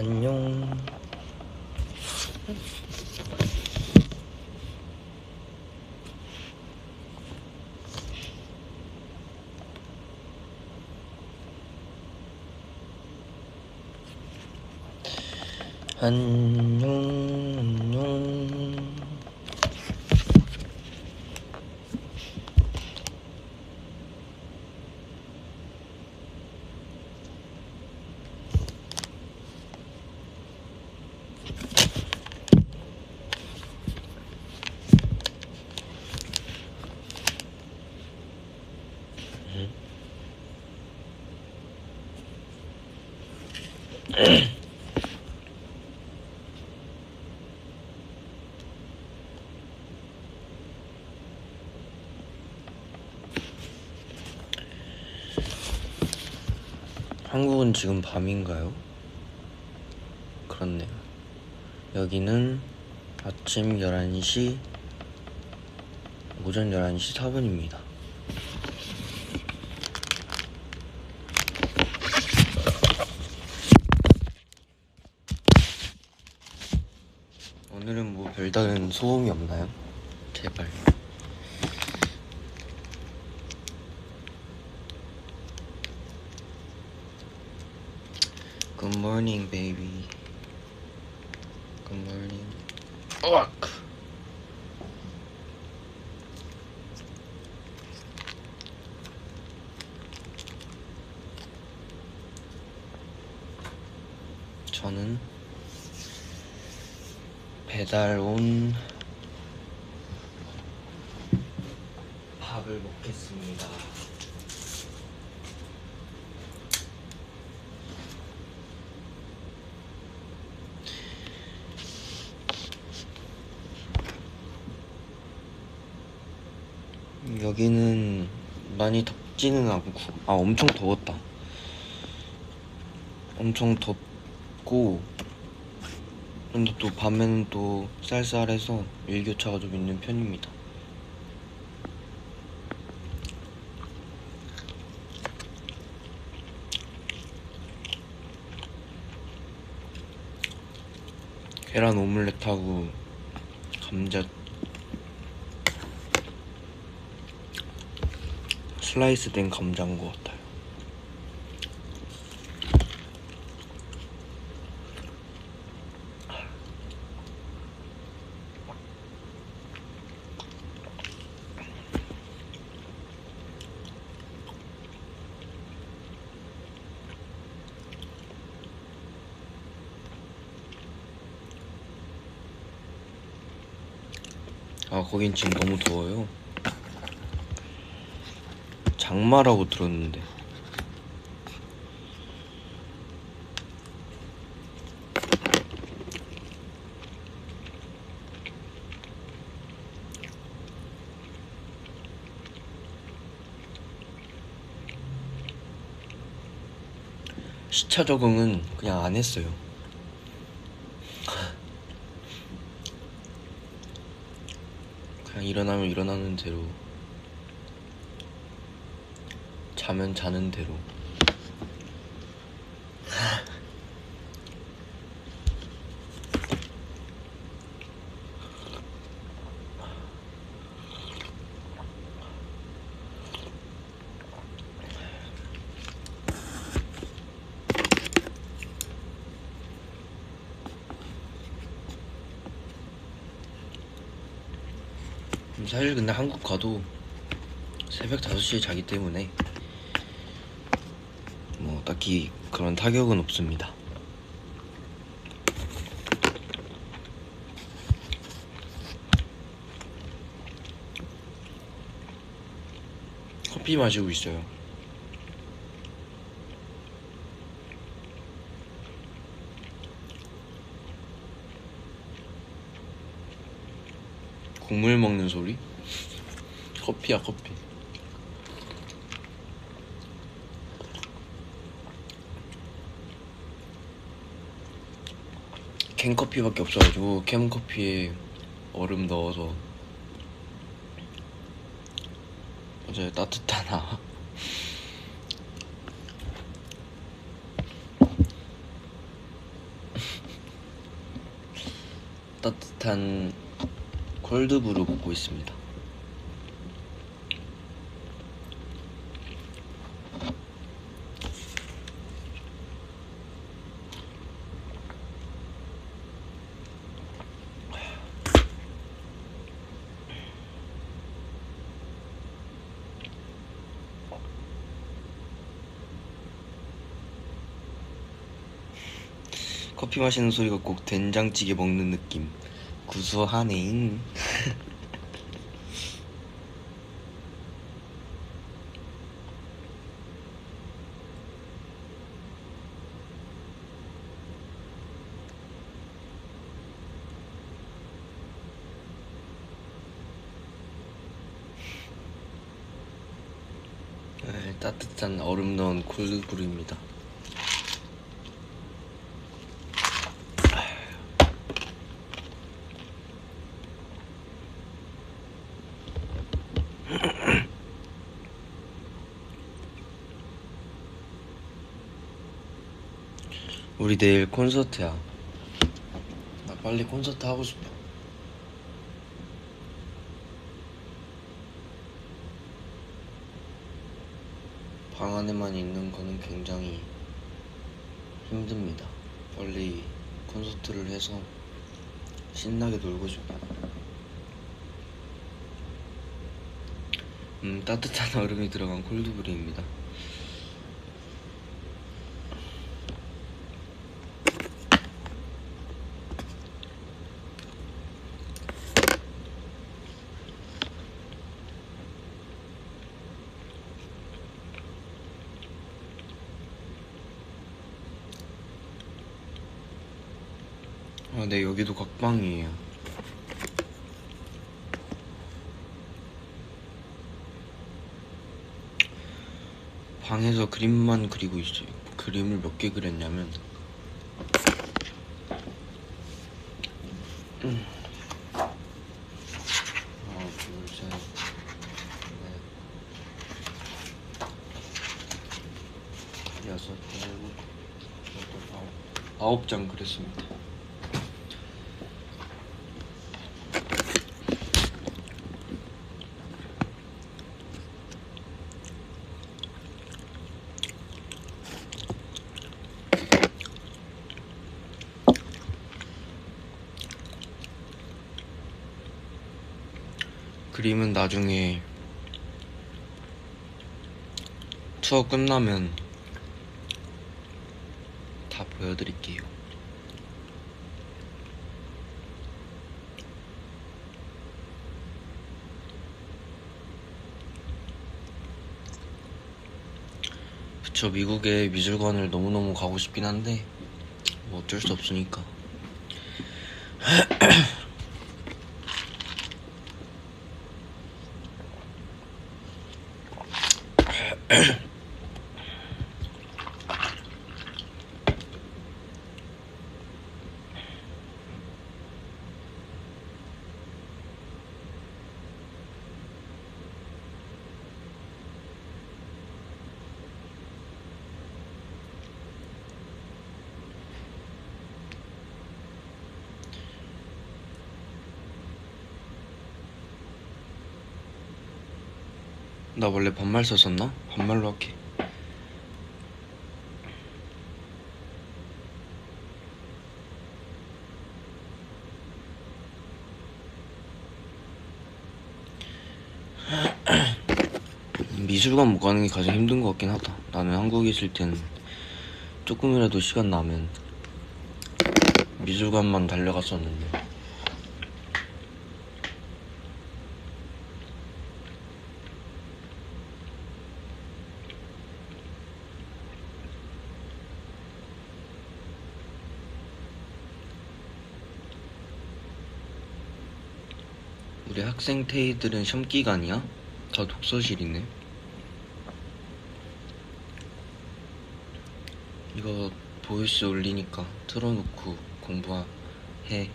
안녕. 안녕. 한국은 지금 밤인가요? 그렇네요. 여기는 아침 11시, 오전 11시 4분입니다. 오늘은 뭐 별다른 소음이 없나요? 제발. Good morning, baby. Good morning. 저는 배달 온 밥을 먹겠습니다. 여기는 많이 덥지는 않고, 엄청 더웠다. 엄청 덥고, 근데 또 밤에는 또 쌀쌀해서 일교차가 좀 있는 편입니다. 계란 오믈렛하고 감자 슬라이스 된 감자인 것 같아요. 거긴 지금 너무 더워요. 장마라고 들었는데. 시차 적응은 그냥 안 했어요. 그냥 일어나면 일어나는 대로, 자면 자는 대로. 사실 근데 한국 가도 새벽 5시에 자기 때문에 뭐 딱히 그런 타격은 없습니다. 커피 마시고 있어요. 국물 먹는 소리? 커피야, 커피. 캔커피밖에 없어가지고 캔커피에 얼음 넣어서 어제 따뜻하나 따뜻한 콜드브루 먹고 있습니다. 커피 마시는 소리가 꼭 된장찌개 먹는 느낌. 구수하네. 따뜻한 얼음 넣은 콜드브루입니다. 우리 내일 콘서트야. 나 빨리 콘서트 하고 싶어. 방 안에만 있는 거는 굉장히 힘듭니다. 빨리 콘서트를 해서 신나게 놀고 싶어. 따뜻한 얼음이 들어간 콜드브루입니다. 네, 여기도 각방이에요. 방에서 그림만 그리고 있어요. 그림을 몇 개 그렸냐면 하나, 둘, 셋, 넷, 여섯, 일곱, 여덟, 아홉 장 그렸습니다. 그림은 나중에 투어 끝나면 다 보여드릴게요. 그쵸, 미국에 미술관을 너무너무 가고 싶긴 한데 뭐 어쩔 수 없으니까. 나 원래 반말 썼었나? 반말로 할게. 미술관 못 가는 게 가장 힘든 것 같긴 하다. 나는 한국에 있을 땐 조금이라도 시간 나면 미술관만 달려갔었는데. 우리 학생 테이들은 시험 기간이야? 다 독서실이네. 이거 보이스 올리니까 틀어놓고 공부해.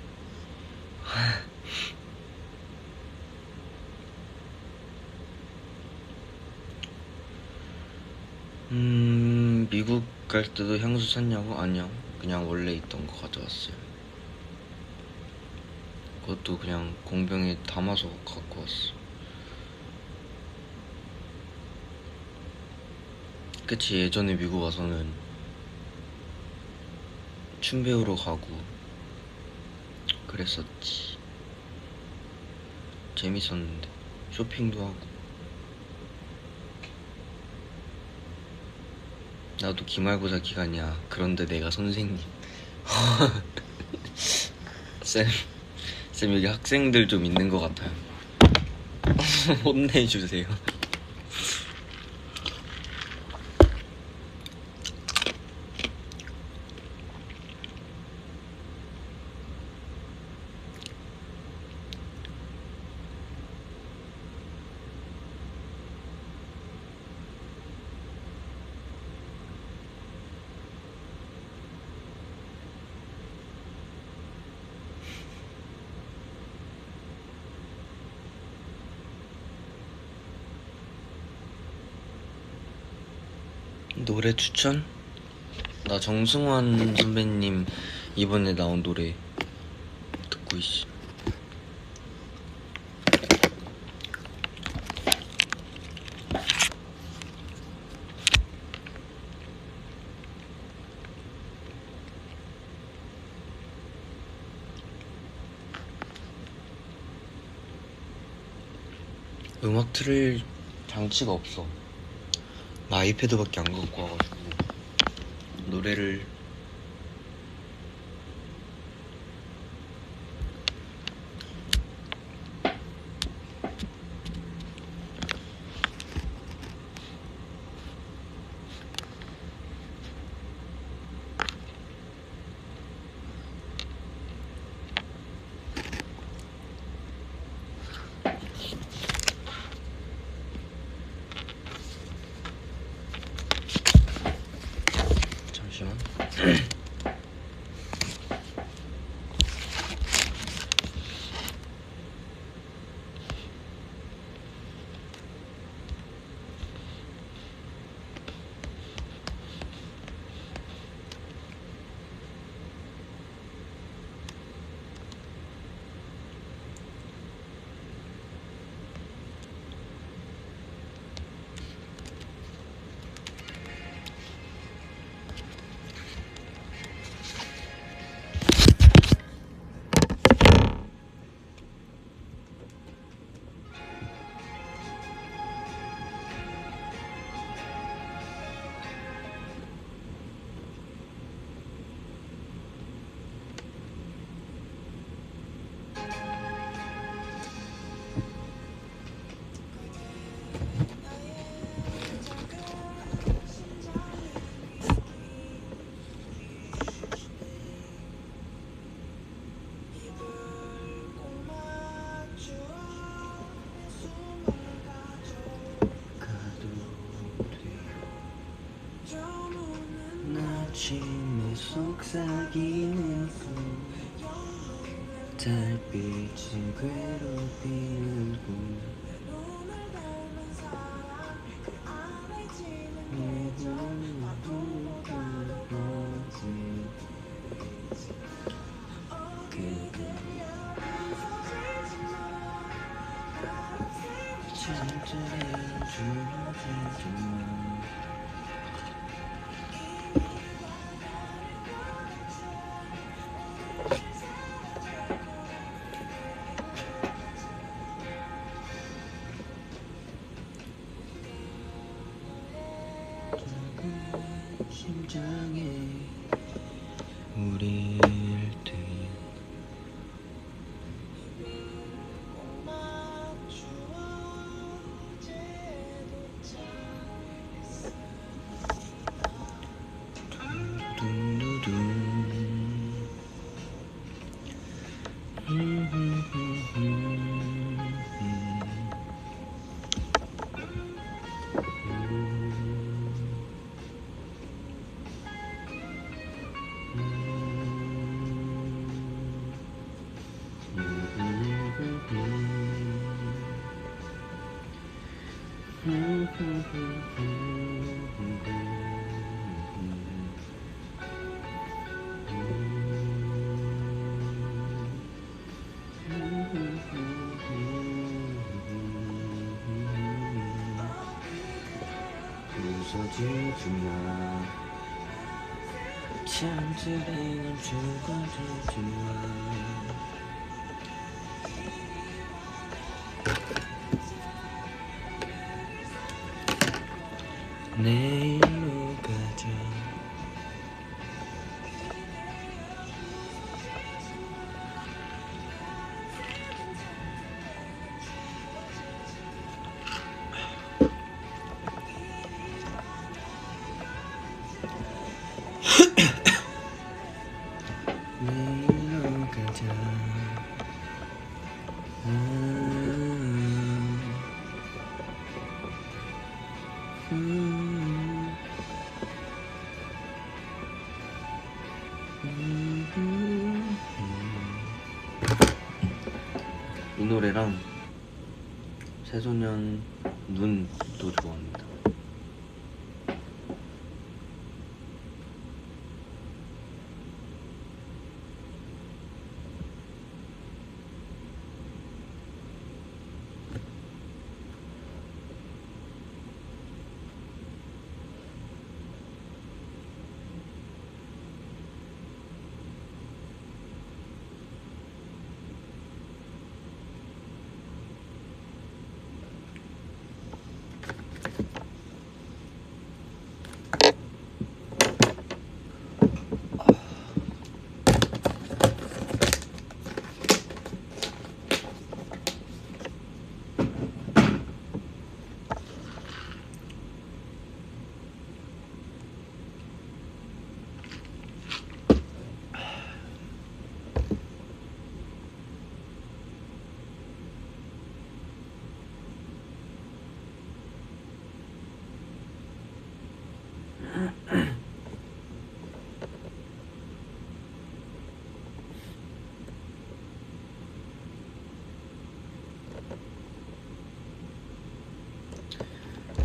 미국 갈 때도 향수 샀냐고? 아니야, 그냥 원래 있던 거 가져왔어요. 그것도 그냥 공병에 담아서 갖고 왔어. 그치, 예전에 미국 와서는 춤 배우러 가고 그랬었지. 재밌었는데 쇼핑도 하고. 나도 기말고사 기간이야. 그런데 내가 선생님. 쌤 여기 학생들 좀 있는 것 같아요. 혼내주세요. 노래 추천? 나 정승환 선배님 이번에 나온 노래 듣고 있어. 음악 틀을 장치가 없어. 나 아이패드밖에 안 갖고 와가지고 노래를 잠시만. 아침에 속삭이는 꿈 달빛이 괴롭히는 꿈 심장에 우릴 든 죽어주지마 잠들이는 죽어주지마 내일로 가자 내일로 가자 이 노래랑 새소년 눈도 좋아합니다.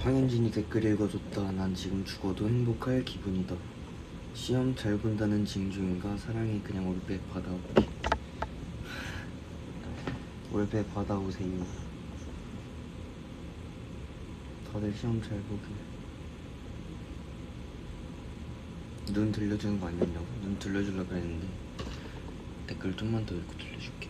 황현진이 댓글 읽어줬다. 난 지금 죽어도 행복할 기분이다. 시험 잘 본다는 징조인가? 사랑이 그냥 올백 받아올게. 올백 받아오세요. 다들 시험 잘 보길. 눈 들려주는 거 아니었냐고? 눈 들려주려고 했는데 댓글 좀만 더 읽고 들려줄게.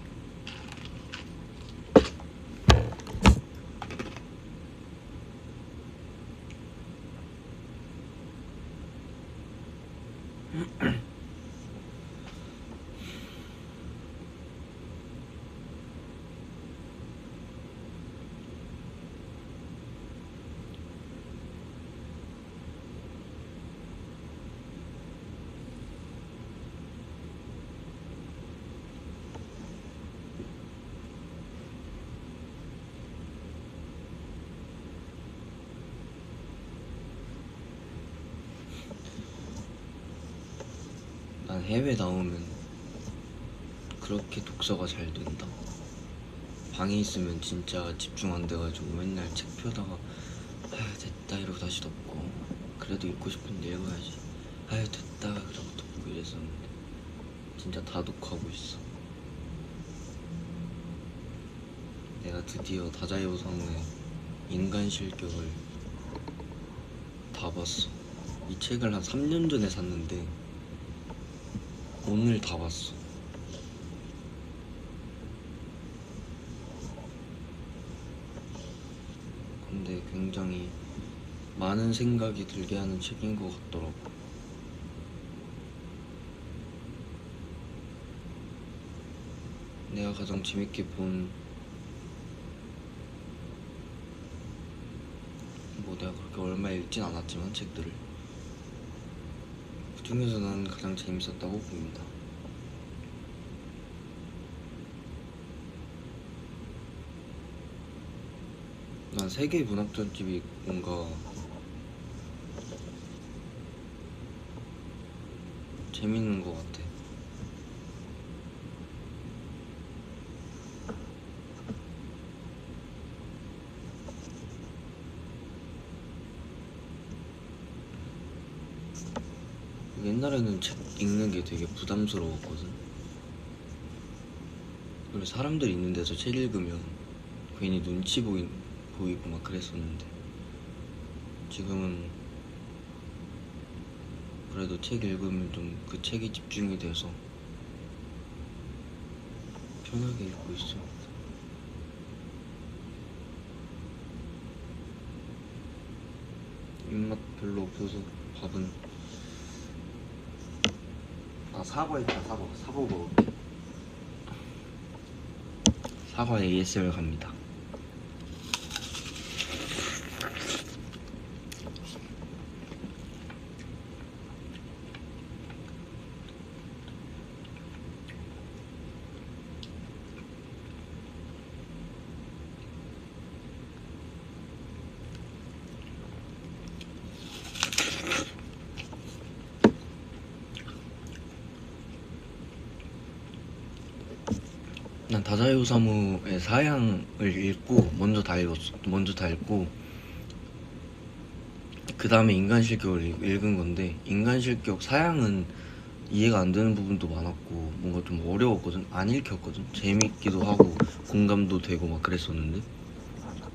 난 해외 나오면 그렇게 독서가 잘 된다. 방에 있으면 진짜 집중 안 돼가지고 맨날 책 펴다가 아휴 됐다 이러고 다시 덮고, 그래도 읽고 싶은데 읽어야지 아휴 됐다 그러고 덮고 이랬었는데 진짜 다독하고 있어. 내가 드디어 다자이오상의 인간 실격을 다 봤어. 이 책을 한 3년 전에 샀는데 오늘 다 봤어. 근데 굉장히 많은 생각이 들게 하는 책인 것 같더라고. 내가 가장 재밌게 본, 뭐 내가 그렇게 얼마 읽진 않았지만 책들을, 그 중에서 난 가장 재밌었다고 봅니다. 난 세계 문학전집이 뭔가 재밌는 것 같아. 옛날에는 책 읽는 게 되게 부담스러웠거든. 그리고 사람들 있는 데서 책 읽으면 괜히 눈치 보이고 막 그랬었는데 지금은 그래도 책 읽으면 좀 그 책에 집중이 돼서 편하게 읽고 있어. 입맛 별로 없어서 밥은 사과 있다. 사과 먹을게. 사과 ASMR 갑니다. 난 다자요사무의 사양을 읽고 먼저 다 읽고 그 다음에 인간실격을 읽은 건데, 인간실격 사양은 이해가 안 되는 부분도 많았고 뭔가 좀 어려웠거든. 안 읽혔거든. 재밌기도 하고 공감도 되고 막 그랬었는데,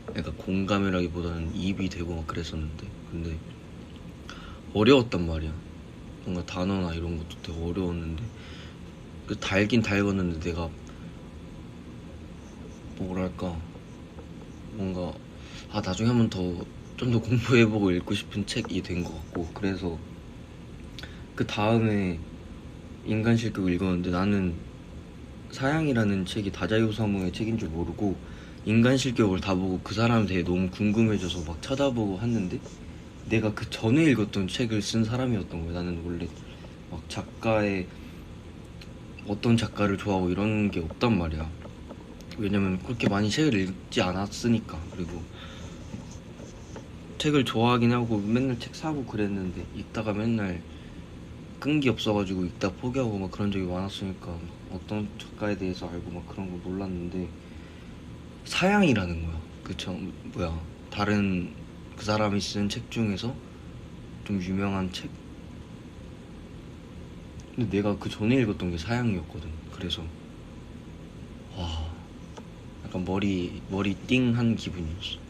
그러니까 공감이라기보다는 입이 되고 막 그랬었는데, 근데 어려웠단 말이야. 뭔가 단어나 이런 것도 되게 어려웠는데, 그 달긴 달궜는데 내가 뭐랄까 뭔가 나중에 한번 좀 더 공부해보고 읽고 싶은 책이 된 것 같고, 그래서 그 다음에 인간실격을 읽었는데, 나는 사양이라는 책이 다자요사무의 책인 줄 모르고 인간실격을 다 보고 그 사람에 대해 너무 궁금해져서 막 찾아보고 했는데, 내가 그 전에 읽었던 책을 쓴 사람이었던 거야. 나는 원래 막 어떤 작가를 좋아하고 이런 게 없단 말이야. 왜냐면 그렇게 많이 책을 읽지 않았으니까. 그리고 책을 좋아하긴 하고 맨날 책 사고 그랬는데, 읽다가 맨날 끈기 없어가지고 읽다 포기하고 막 그런 적이 많았으니까 어떤 작가에 대해서 알고 막 그런 거 몰랐는데, 사양이라는 거야. 다른 그 사람이 쓴 책 중에서 좀 유명한 책? 근데 내가 그 전에 읽었던 게 사양이었거든. 그래서 와, 약간 머리 띵한 기분이었어.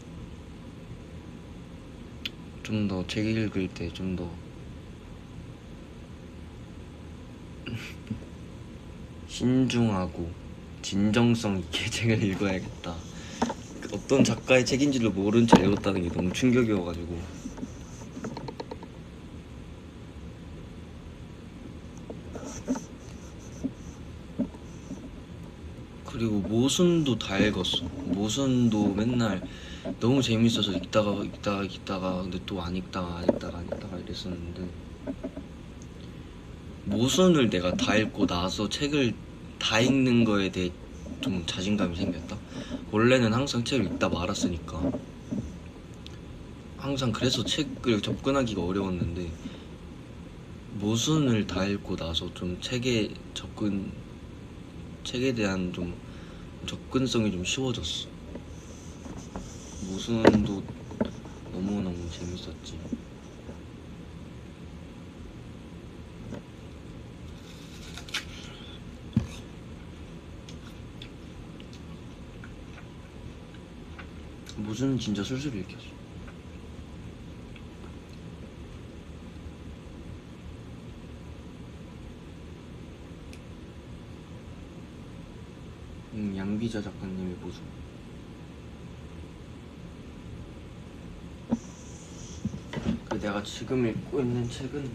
좀 더 책 읽을 때 좀 더 신중하고 진정성 있게 책을 읽어야겠다. 어떤 작가의 책인지를 모른 채 읽었다는 게 너무 충격이어가지고. 그리고 모순도 다 읽었어. 모순도 맨날 너무 재밌어서 읽다가 근데 또 안 읽다가 이랬었는데, 모순을 내가 다 읽고 나서 책을 다 읽는 거에 대해 좀 자신감이 생겼다. 원래는 항상 책을 읽다 말았으니까 항상 그래서 책을 접근하기가 어려웠는데, 모순을 다 읽고 나서 좀 책에 대한 좀 접근성이 좀 쉬워졌어. 모순도 너무너무 재밌었지. 모순은 진짜 술술 읽혔어. 양비자 작가님의 모순. 내가 지금 읽고 있는 책은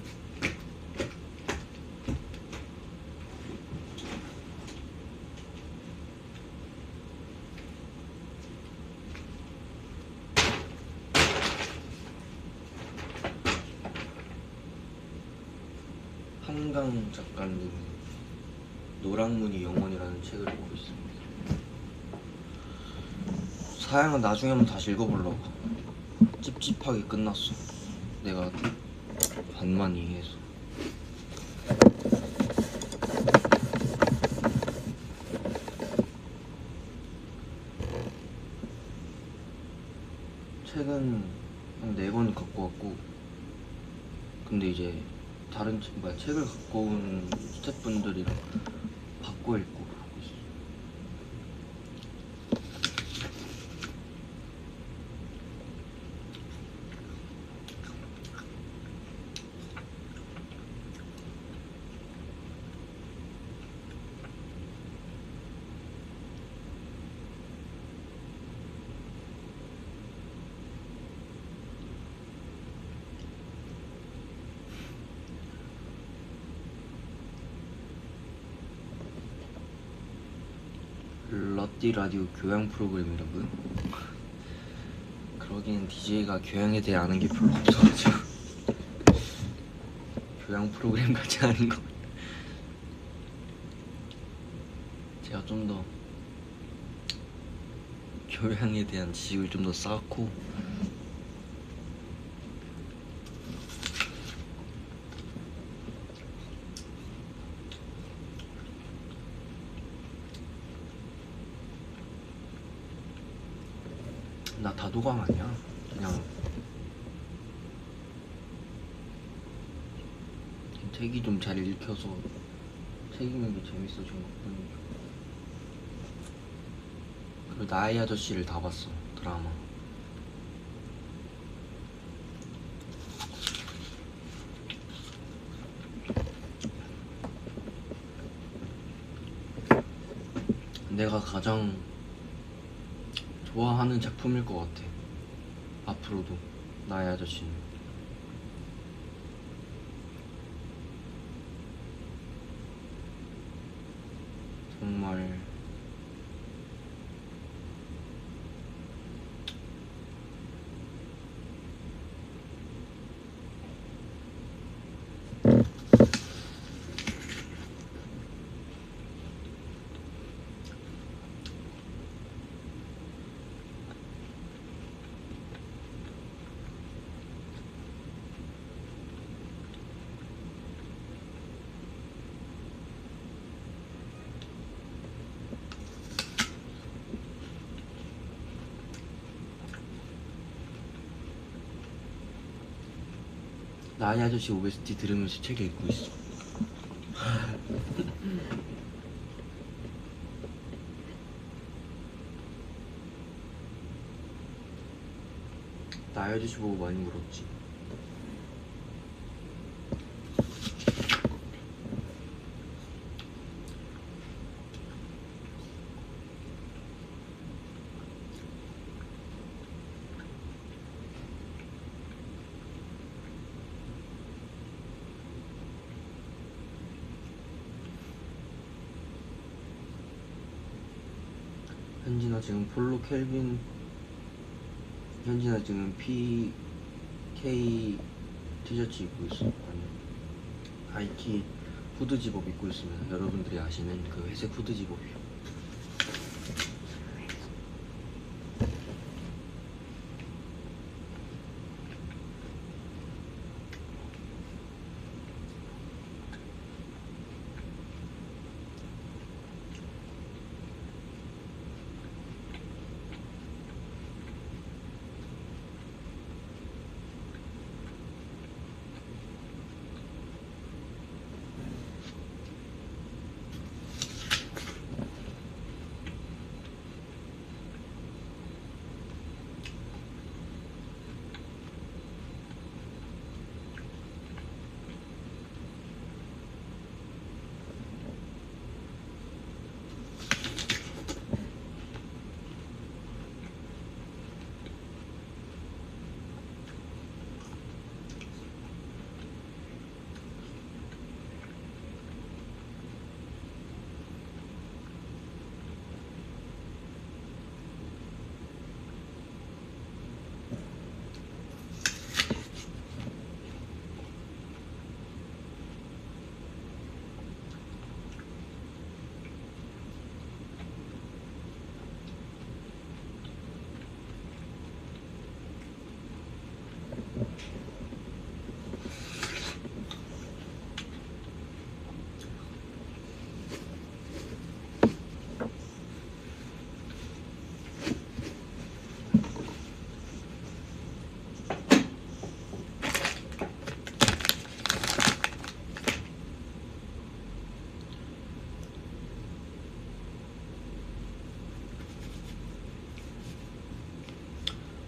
한강 작가님의 노랑무늬 영혼이라는 책을 보고 있습니다. 사양은 나중에 한번 다시 읽어보려고. 찝찝하게 끝났어. 내가 반만 이해해서. 책은 한 4권 갖고 왔고, 근데 이제 책을 갖고 온 스태프분들이랑 바꿔 읽고 그러고 있어. 러띠 라디오 교양 프로그램이라고요? 그러기엔 DJ가 교양에 대해 아는 게 별로 없어가지고 교양 프로그램 같지 않은 것 같아요. 제가 좀 더 교양에 대한 지식을 좀 더 쌓고 나 다도감 아니야. 그냥 책이 좀 잘 읽혀서 책 읽는 게 재밌어진 것뿐이죠. 그리고 나의 아저씨를 다 봤어, 드라마. 내가 가장 좋아하는 작품일 것 같아. 앞으로도 나의 아저씨는. 정말 나의 아저씨 OST 들으면서 책 읽고 있어. 나의 아저씨 보고 많이 울었지. 현진아 지금 폴로 켈빈, 현진아 지금 PK 티셔츠 입고 있어. 아니 하이키 후드 집업 입고 있으면 여러분들이 아시는 그 회색 후드 집업이요.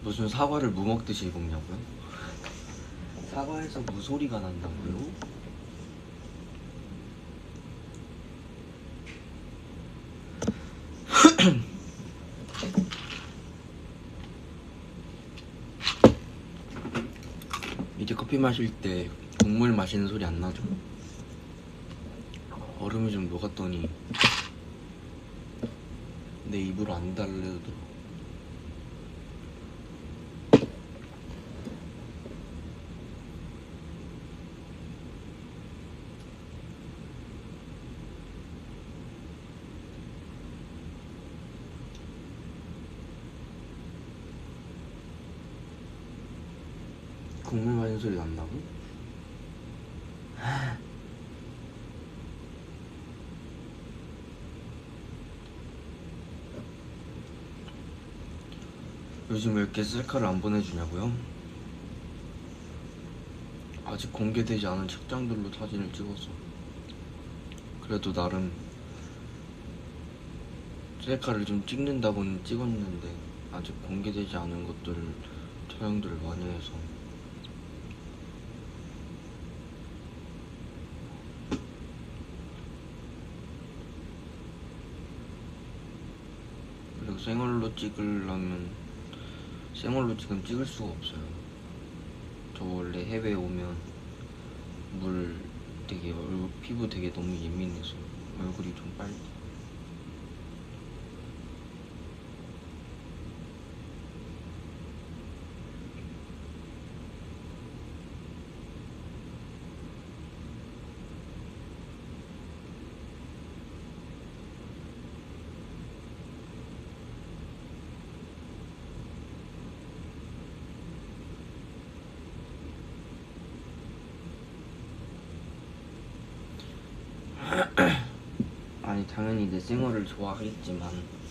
무슨 사과를 무 먹듯이 먹냐고요? 사과에서 무 소리가 난다고요? 이제 커피 마실 때 국물 마시는 소리 안 나죠? 얼음을 좀 녹았더니 내 입으로 안 달래더라고. 국물 마신 소리 난다고? 요즘 왜 이렇게 셀카를 안 보내주냐고요? 아직 공개되지 않은 책장들로 사진을 찍었어. 그래도 나름 셀카를 좀 찍는다고는 찍었는데 아직 공개되지 않은 것들을 촬영들을 많이 해서 그리고 생얼로 찍으려면 생얼로 지금 찍을 수가 없어요. 저 원래 해외 오면 물 되게 피부 되게 너무 예민해서 얼굴이 좀 빨리 아니 당연히 내 생얼을 좋아하겠지만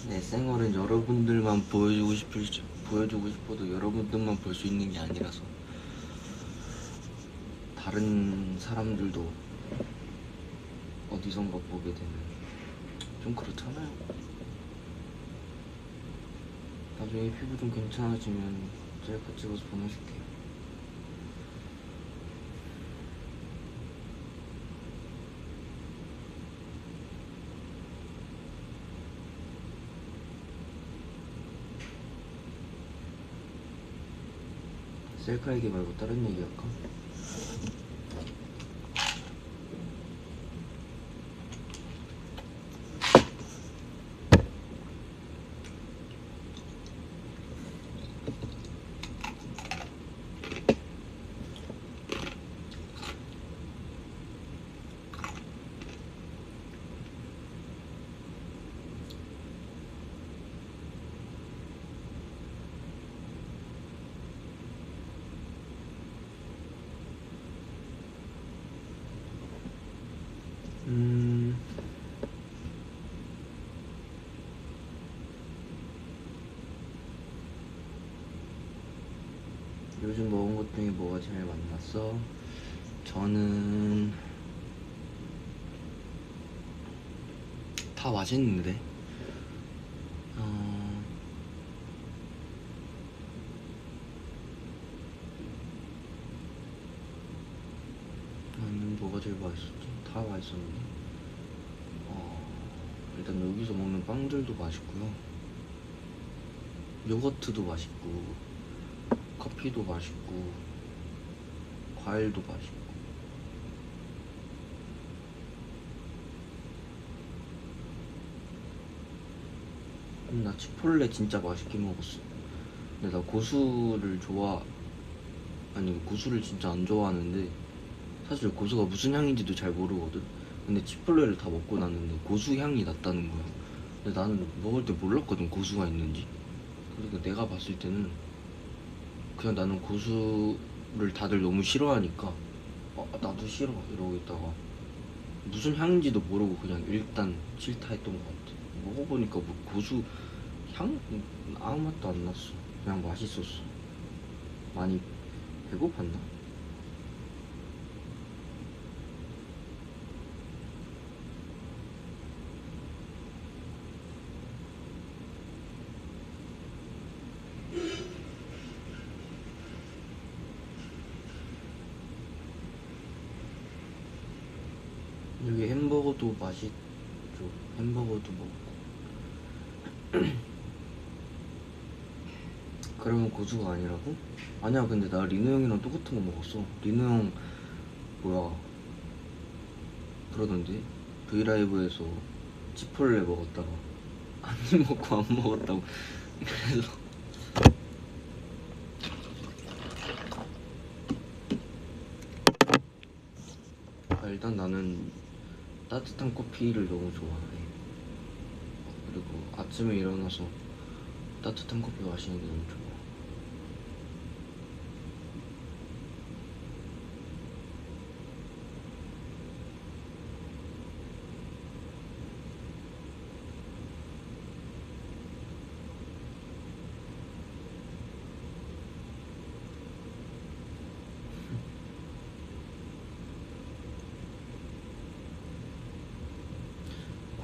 내 생얼은 여러분들만 보여주고 싶어도 여러분들만 볼 수 있는 게 아니라서 다른 사람들도 어디선가 보게 되면 좀 그렇잖아요. 나중에 피부 좀 괜찮아지면 셀카 찍어서 보내줄게요. 셀카 얘기 말고 다른 얘기 할까? 요즘 먹은 것 중에 뭐가 제일 맛났어? 저는 다 맛있는데 나는 뭐가 제일 맛있었지? 다 맛있었는데 일단 여기서 먹는 빵들도 맛있고요, 요거트도 맛있고 커피도 맛있고 과일도 맛있고 나 치폴레 진짜 맛있게 먹었어. 근데 나 고수를 진짜 안 좋아하는데 사실 고수가 무슨 향인지도 잘 모르거든. 근데 치폴레를 다 먹고 났는데 고수 향이 났다는 거야. 근데 나는 먹을 때 몰랐거든, 고수가 있는지. 그러니까 내가 봤을 때는 그냥 나는 고수를 다들 너무 싫어하니까 나도 싫어 이러고 있다가 무슨 향인지도 모르고 그냥 일단 싫다 했던 것 같아. 먹어보니까 뭐 고수 향? 아무 맛도 안 났어. 그냥 맛있었어. 많이 배고팠나? 여기 햄버거도 맛있죠. 햄버거도 먹고. 그러면 고수가 아니라고? 아니야, 근데 나 리노 형이랑 똑같은 거 먹었어. 리노 형 뭐야 그러던데 브이라이브에서 치폴레 먹었다가 안 먹고 안 먹었다고. 그래서 일단 나는 따뜻한 커피를 너무 좋아해. 그리고 아침에 일어나서 따뜻한 커피 마시는 게 너무 좋아.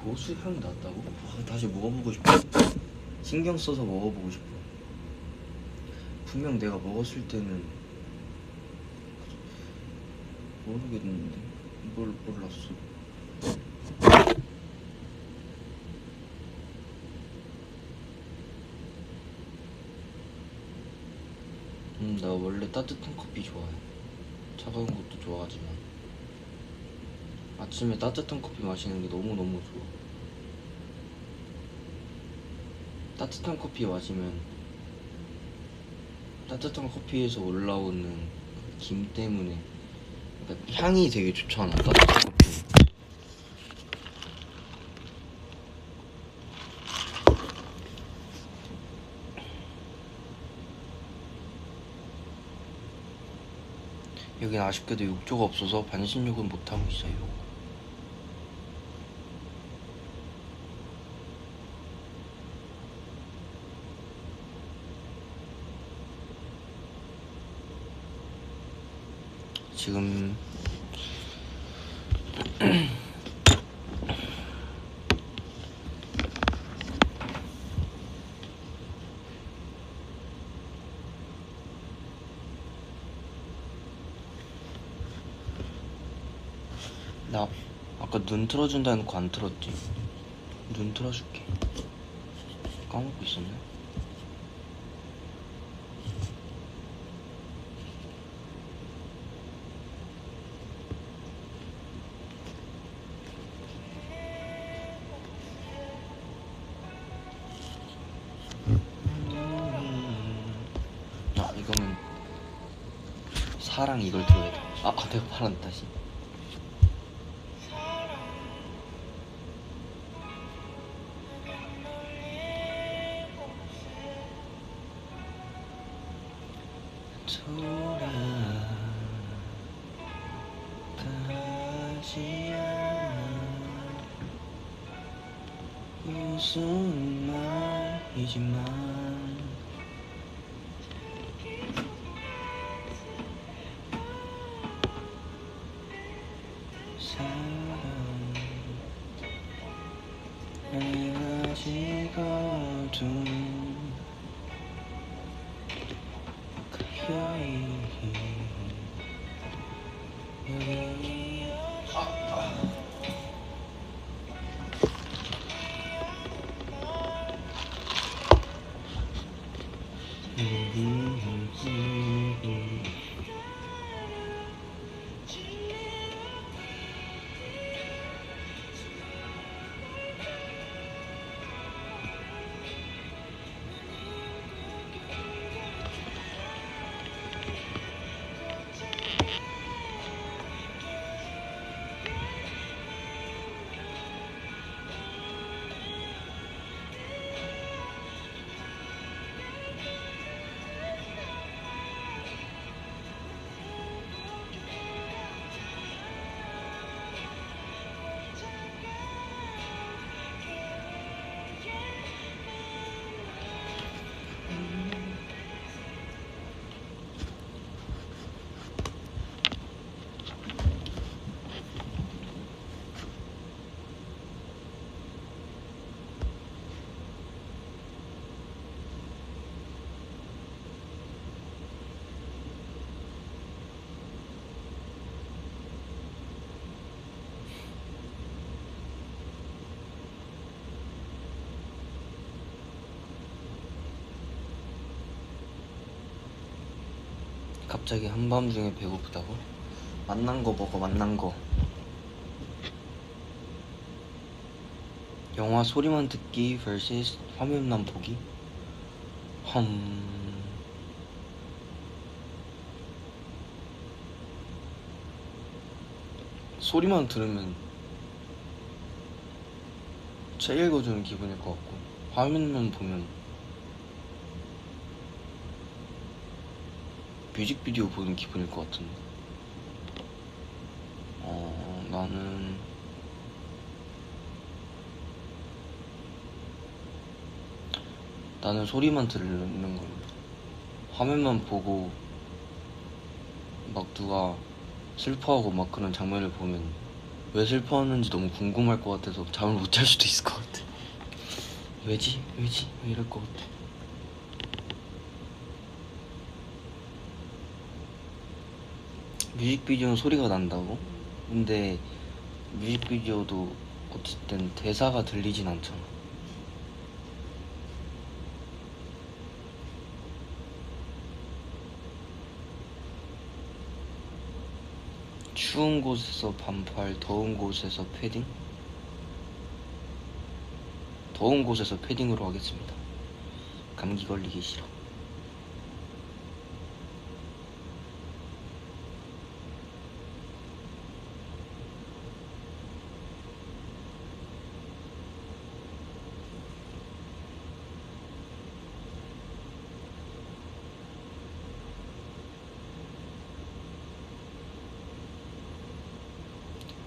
고수 향 났다고? 다시 먹어보고 싶어. 신경 써서 먹어보고 싶어. 분명 내가 먹었을 때는 모르겠는데 몰랐어. 나 원래 따뜻한 커피 좋아해. 차가운 것도 좋아하지만 아침에 따뜻한 커피 마시는 게 너무너무 좋아. 따뜻한 커피 마시면 따뜻한 커피에서 올라오는 그 김 때문에 그러니까 향이 되게 좋잖아, 따뜻한 커피. 여긴 아쉽게도 욕조가 없어서 반신욕은 못하고 있어요. 지금 나 아까 눈 틀어준다 해놓고 안 틀었지? 눈 틀어줄게. 까먹고 있었네. 이거는 사랑 이걸 들어야 돼. 내가 팔았네 다시. 돌아가지 않아 무슨 말이지만 사랑 아직 어둠 가까이 여기 갑자기 한밤중에 배고프다고? 맛난 거 먹어, 맛난 거. 영화 소리만 듣기 vs 화면만 보기? 소리만 들으면 책 읽어주는 기분일 것 같고, 화면만 보면 뮤직비디오 보는 기분일 것 같은데. 나는 소리만 들는 걸로. 화면만 보고 막 누가 슬퍼하고 막 그런 장면을 보면 왜 슬퍼하는지 너무 궁금할 것 같아서 잠을 못 잘 수도 있을 것 같아. 왜지? 이럴 것 같아. 뮤직비디오는 소리가 난다고? 근데 뮤직비디오도 어쨌든 대사가 들리진 않잖아. 추운 곳에서 반팔, 더운 곳에서 패딩? 더운 곳에서 패딩으로 하겠습니다. 감기 걸리기 싫어.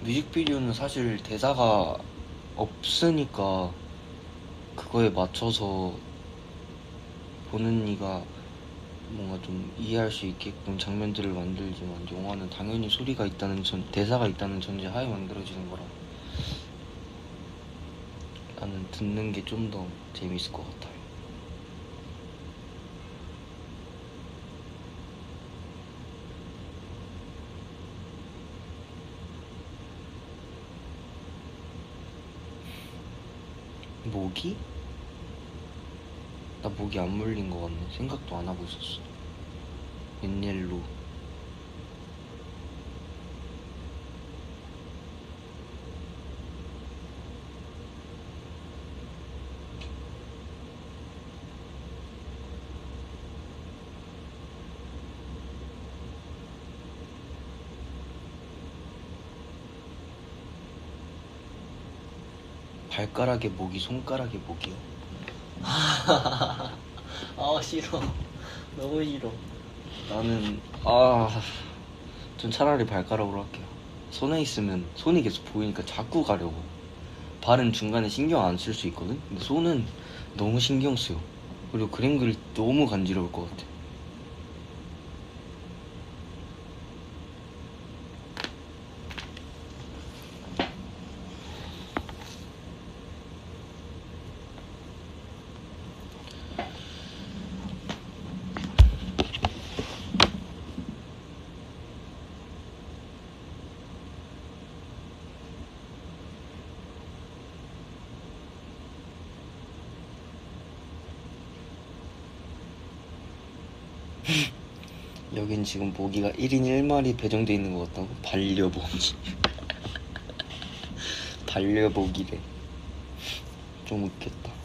뮤직비디오는 사실 대사가 없으니까 그거에 맞춰서 보는 이가 뭔가 좀 이해할 수 있게끔 장면들을 만들지만, 영화는 당연히 소리가 있다는 대사가 있다는 전제 하에 만들어지는 거라 나는 듣는 게 좀 더 재밌을 것 같아요. 모기? 나 모기 안 물린 거 같네. 생각도 안 하고 있었어. 웬일로. 발가락에 모기, 손가락에 모기요? 싫어. 너무 싫어. 나는 전 차라리 발가락으로 할게요. 손에 있으면 손이 계속 보이니까 자꾸 가려고. 발은 중간에 신경 안 쓸 수 있거든? 근데 손은 너무 신경 쓰여. 그리고 그림 그릴 때 너무 간지러울 것 같아. 여긴 지금 모기가 1인 1마리 배정돼 있는 것 같다고? 반려모기. 반려모기래. 좀 웃겼다.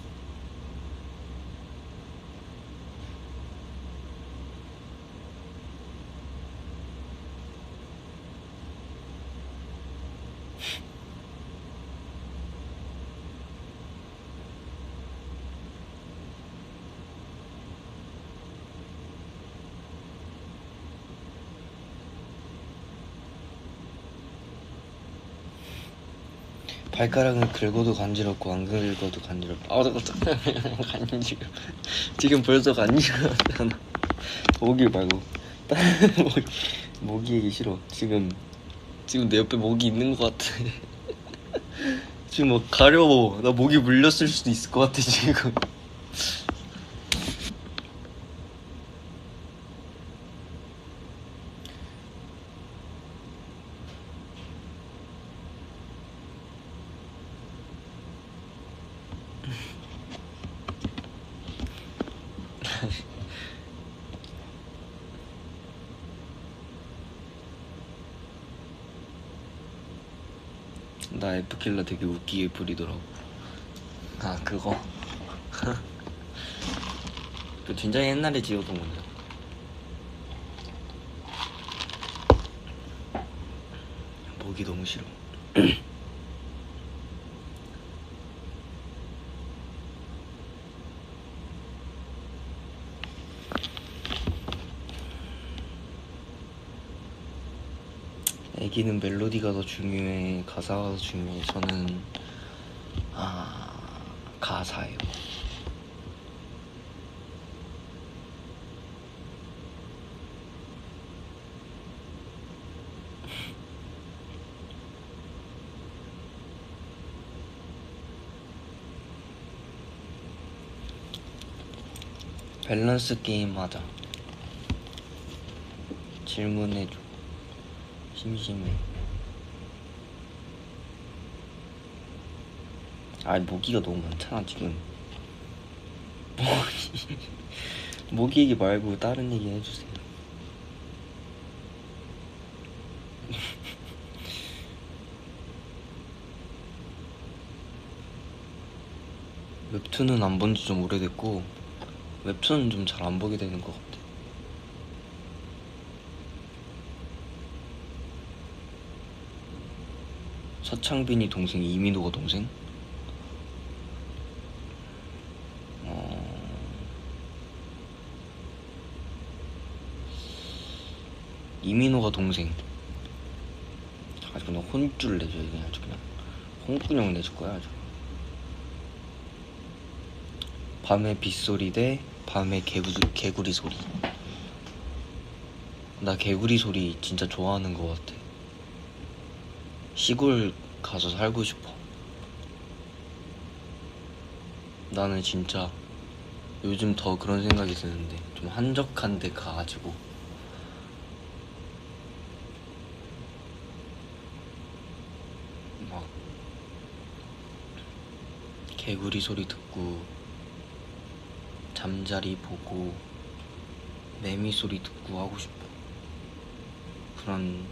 발가락은 긁어도 간지럽고 안 긁어도 간지럽고. 간지러. 지금 벌써 간지럽잖아. 모기 말고 다른 모기 얘기 싫어. 지금 내 옆에 모기 있는 것 같아. 지금 막 가려워. 나 모기 물렸을 수도 있을 것 같아 지금. 나 F킬러 되게 웃기게 부리더라고. 아 그거? 그 진짜 옛날에 지었던 건데. 보기 너무 싫어. 애기는 멜로디가 더 중요해, 가사가 더 중요해. 저는 가사예요. 밸런스 게임 하자. 질문해줘. 심심해. 모기가 너무 많잖아 지금. 모기 얘기 말고 다른 얘기 해주세요. 웹툰은 안 본 지 좀 오래됐고 웹툰은 좀 잘 안 보게 되는 것 같아. 서창빈이 동생, 이민호가 동생? 이민호가 동생. 아주 그냥 혼쭐 내줘. 그냥 아주 그냥 홍군형 내줄 거야 아주. 밤의 빗소리 대 밤의 개구리 소리. 나 개구리 소리 진짜 좋아하는 것 같아. 시골 가서 살고 싶어. 나는 진짜 요즘 더 그런 생각이 드는데, 좀 한적한 데 가가지고 막 개구리 소리 듣고 잠자리 보고 매미 소리 듣고 하고 싶어. 그런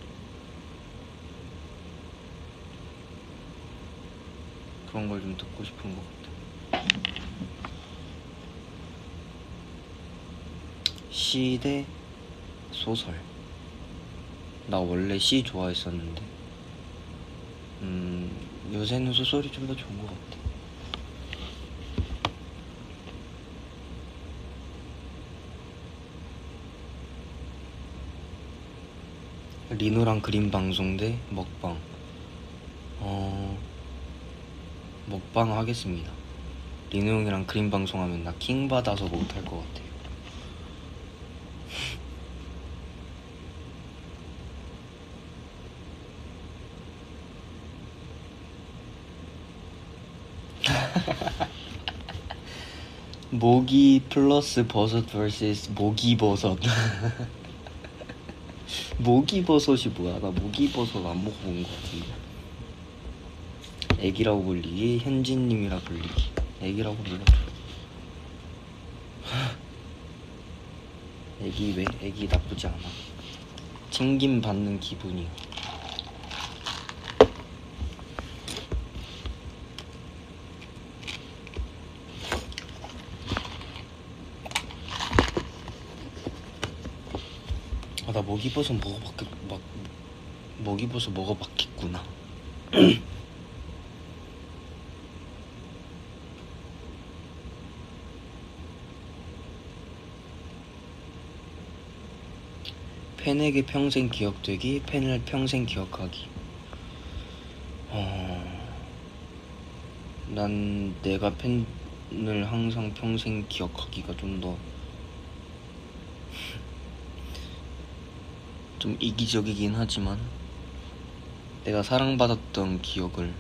걸 좀 듣고 싶은 것 같아. 시 대 소설. 나 원래 시 좋아했었는데 요새는 소설이 좀 더 좋은 것 같아. 리노랑 그림 방송 대 먹방. 먹방 하겠습니다. 리노 형이랑 그림 방송하면 나 킹 받아서 못할 것 같아요. 모기 플러스 버섯 vs 모기버섯. 모기버섯이 뭐야? 나 모기버섯 안 먹어본 것 같은데. 애기라고 불리기, 현진님이라 불리기. 애기라고 불러줘. 애기 왜? 애기 나쁘지 않아. 챙김 받는 기분이야. 나 먹이버섯 먹이버섯 먹어봤겠구나. 팬에게 평생 기억되기, 팬을 평생 기억하기. 난 내가 팬을 항상 평생 기억하기가 좀 더 좀 이기적이긴 하지만, 내가 사랑받았던 기억을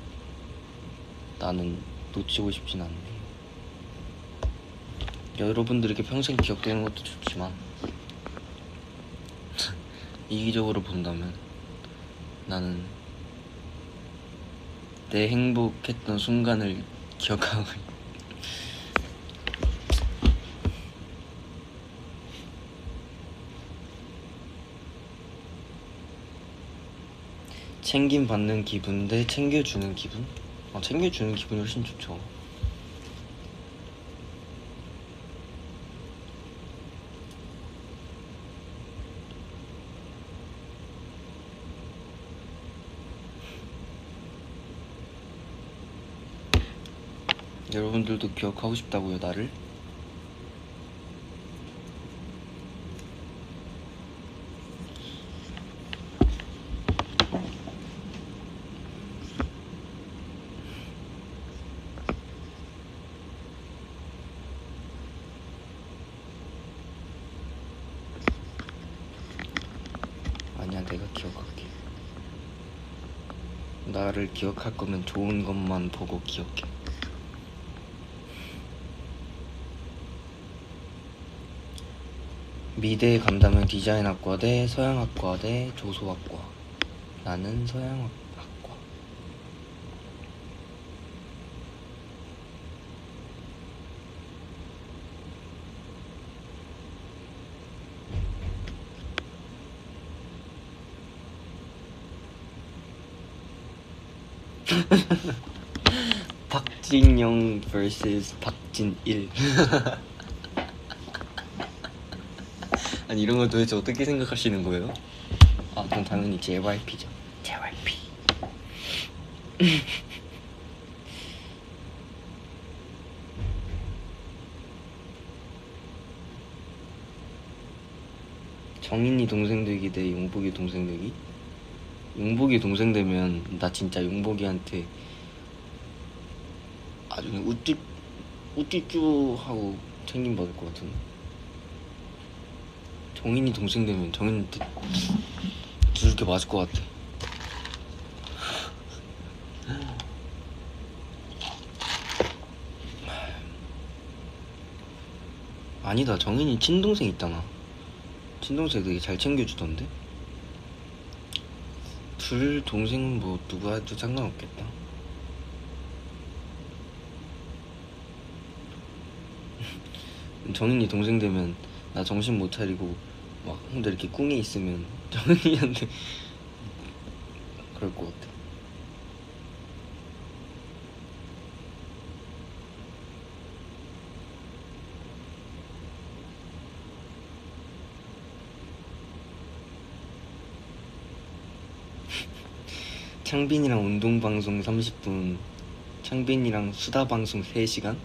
나는 놓치고 싶진 않네. 여러분들에게 평생 기억되는 것도 좋지만 이기적으로 본다면 나는 내 행복했던 순간을 기억하고 챙김 받는 기분 대 챙겨주는 기분? 챙겨주는 기분이 훨씬 좋죠. 여러분들도 기억하고 싶다고요, 나를? 아니야, 내가 기억할게. 나를 기억할 거면 좋은 것만 보고 기억해. 미대에 간다면 디자인학과 대 서양학과 대 조소학과. 나는 서양학과. 박진영 vs 박진일. 아니 이런 걸 도대체 어떻게 생각하시는 거예요? 그럼 당연히 JYP죠. JYP. 정인이 동생 되기 대 용복이 동생 되기? 용복이 동생 되면 나 진짜 용복이한테 아주 그냥 우쭈쭈 하고 챙김 받을 것 같은데. 정인이 동생 되면 정인한테 두들겨 맞을 것 같아. 아니다, 정인이 친동생 있잖아. 친동생 되게 잘 챙겨주던데? 둘 동생은 뭐 누가 해도 상관없겠다. 정인이 동생 되면 나 정신 못 차리고 막 혼자 이렇게 꿍에 있으면 정인이한테 그럴 것 같아. 창빈이랑 운동방송 30분, 창빈이랑 수다방송 3시간?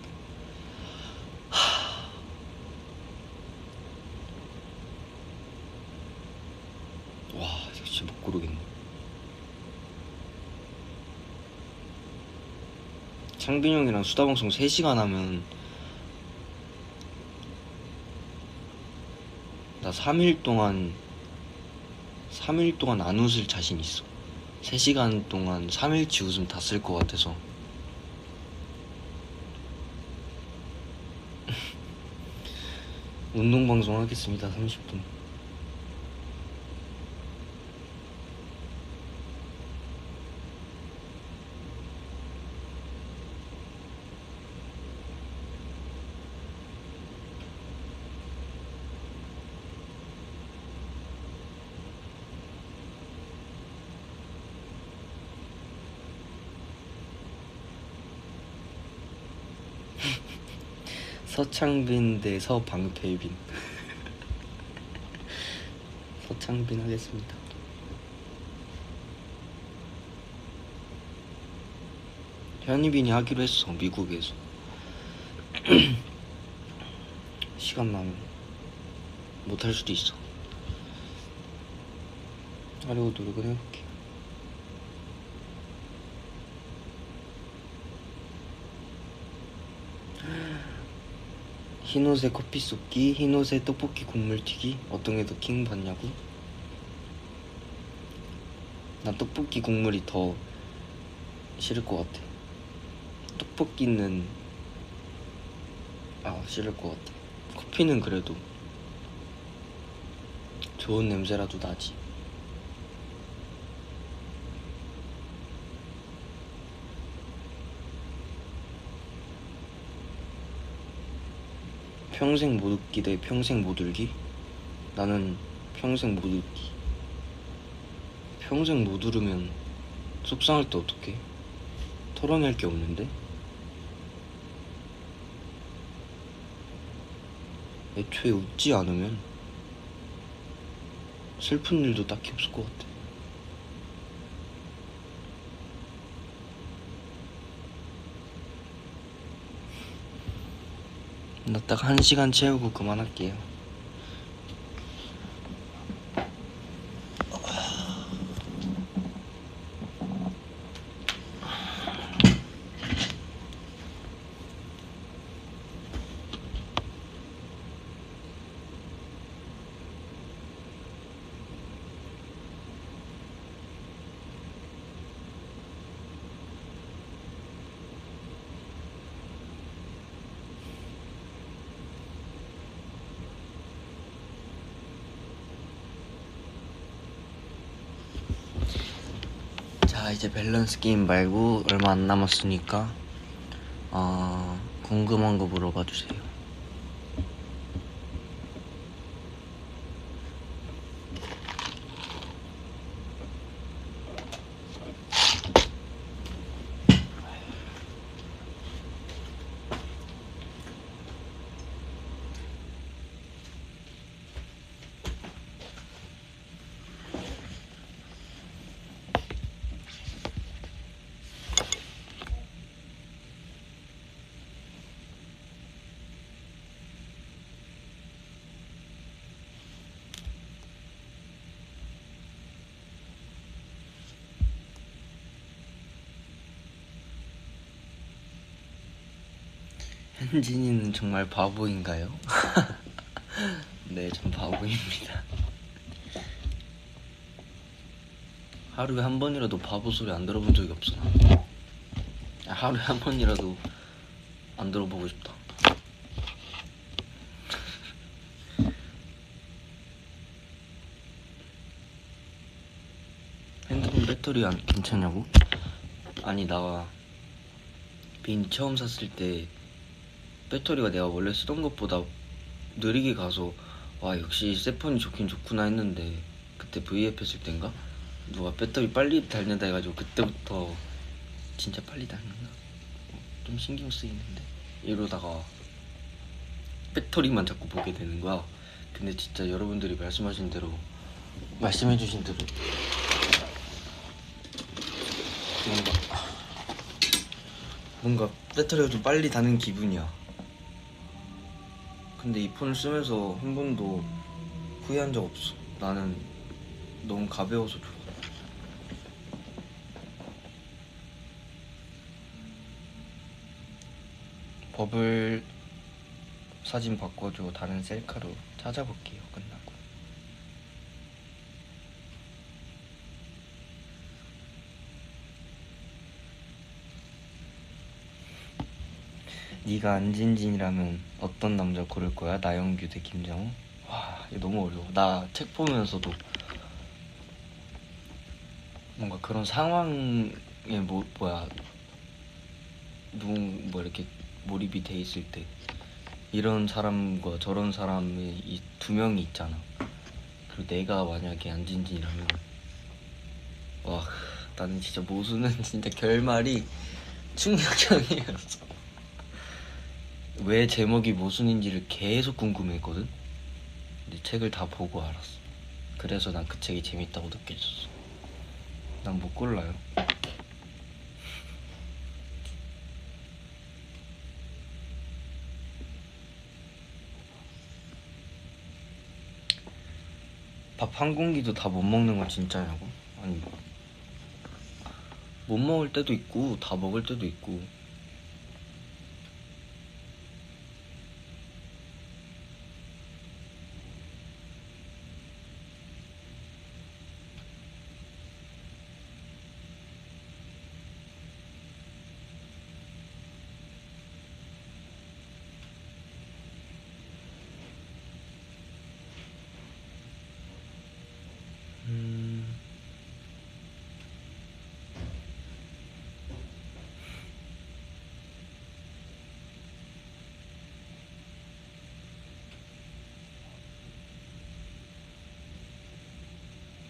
와, 역시 못 고르겠네. 창빈이 형이랑 수다방송 3시간 하면 나 3일 동안 안 웃을 자신 있어. 3시간 동안 3일치 웃음 다 쓸 것 같아서. 운동방송 하겠습니다. 30분. 서창빈 대 서방태빈. 서창빈 하겠습니다. 현이빈이 하기로 했어, 미국에서. 시간 나면 못할 수도 있어. 하려고 노력은 해볼게. 흰옷에 커피 쏟기, 흰옷에 떡볶이 국물 튀기. 어떤 게 더 킹 받냐고? 나 떡볶이 국물이 더 싫을 것 같아. 떡볶이는 싫을 것 같아. 커피는 그래도 좋은 냄새라도 나지. 평생 못 웃기 대 평생 못 울기? 나는 평생 못 웃기. 평생 못 울으면 속상할 때 어떡해? 털어낼 게 없는데? 애초에 웃지 않으면 슬픈 일도 딱히 없을 것 같아. 나 딱 1시간 채우고 그만할게요. 자, 이제 밸런스 게임 말고 얼마 안 남았으니까 궁금한 거 물어봐 주세요. 현진이는 정말 바보인가요? 네, 전 바보입니다. 하루에 한 번이라도 바보 소리 안 들어본 적이 없어. 하루에 한 번이라도 안 들어보고 싶다. 핸드폰 배터리 안 괜찮냐고? 아니, 나 빈 처음 샀을 때 배터리가 내가 원래 쓰던 것보다 느리게 가서 와, 역시 새 폰이 좋긴 좋구나 했는데, 그때 VF 했을 땐가? 누가 배터리 빨리 닳는다 해가지고 그때부터 진짜 빨리 닳는다? 좀 신경 쓰이는데 이러다가 배터리만 자꾸 보게 되는 거야. 근데 진짜 여러분들이 말씀해주신 대로 뭔가 배터리가 좀 빨리 닳는 기분이야. 근데 이 폰을 쓰면서 한 번도 후회한 적 없어. 나는 너무 가벼워서 좋아. 버블 사진 바꿔줘. 다른 셀카로 찾아볼게요, 끝나고. 네가 안진진이라면 어떤 남자 고를 거야? 나영규 대 김장호? 와, 이거 너무 어려워. 나 책 보면서도 뭔가 그런 상황에 뭐 이렇게 몰입이 돼 있을 때 이런 사람과 저런 사람이 이 두 명이 있잖아. 그리고 내가 만약에 안진진이라면 와, 나는 진짜 모수는 진짜 결말이 충격적이었어. 왜 제목이 모순인지를 계속 궁금했거든. 근데 책을 다 보고 알았어. 그래서 난 그 책이 재밌다고 느껴졌어. 난 못 골라요. 밥 한 공기도 다 못 먹는 건 진짜냐고? 아니, 못 먹을 때도 있고 다 먹을 때도 있고.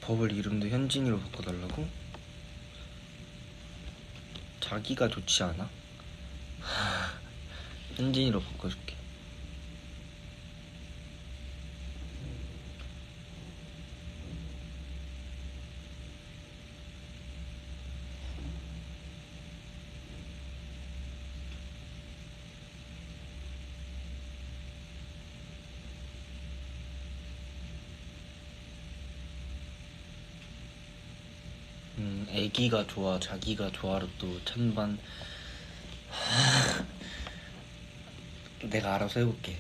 버블 이름도 현진이로 바꿔달라고? 자기가 좋지 않아? 현진이로 바꿔줄게. 애기가 좋아, 자기가 좋아로 또 찬반. 내가 알아서 해볼게.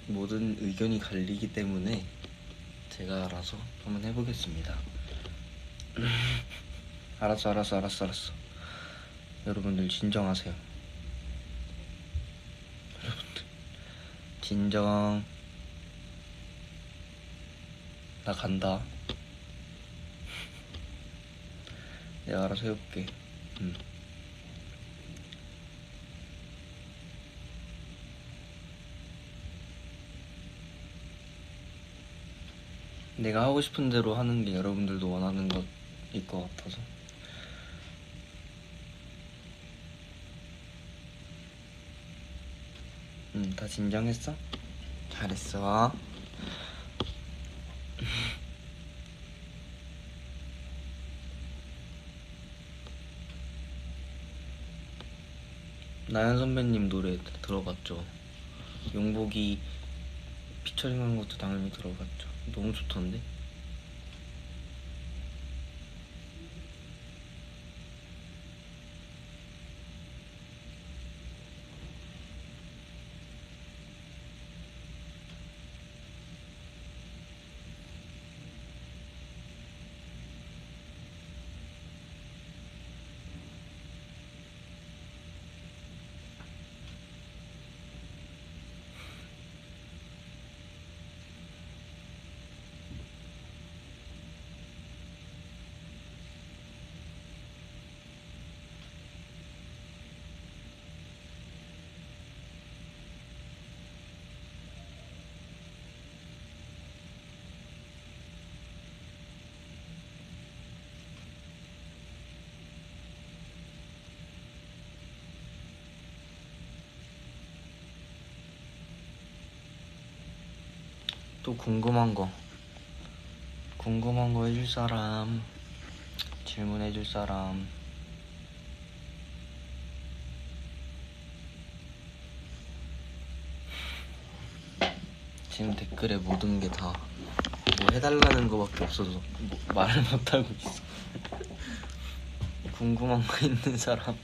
모든 의견이 갈리기 때문에 제가 알아서 한번 해보겠습니다. 알았어. 여러분들 진정하세요. 여러분들 진정. 나 간다. 내가 알아서 해볼게. 내가 하고 싶은 대로 하는 게 여러분들도 원하는 것일 것 같아서. 다 진정했어? 잘했어. 나연 선배님 노래 들어봤죠? 용복이 피처링한 것도 당연히 들어봤죠. 너무 좋던데? 또 궁금한 거 해줄 사람, 질문해줄 사람. 지금 댓글에 모든 게 다 뭐 해달라는 거밖에 없어서 뭐 말을 못하고 있어. 궁금한 거 있는 사람.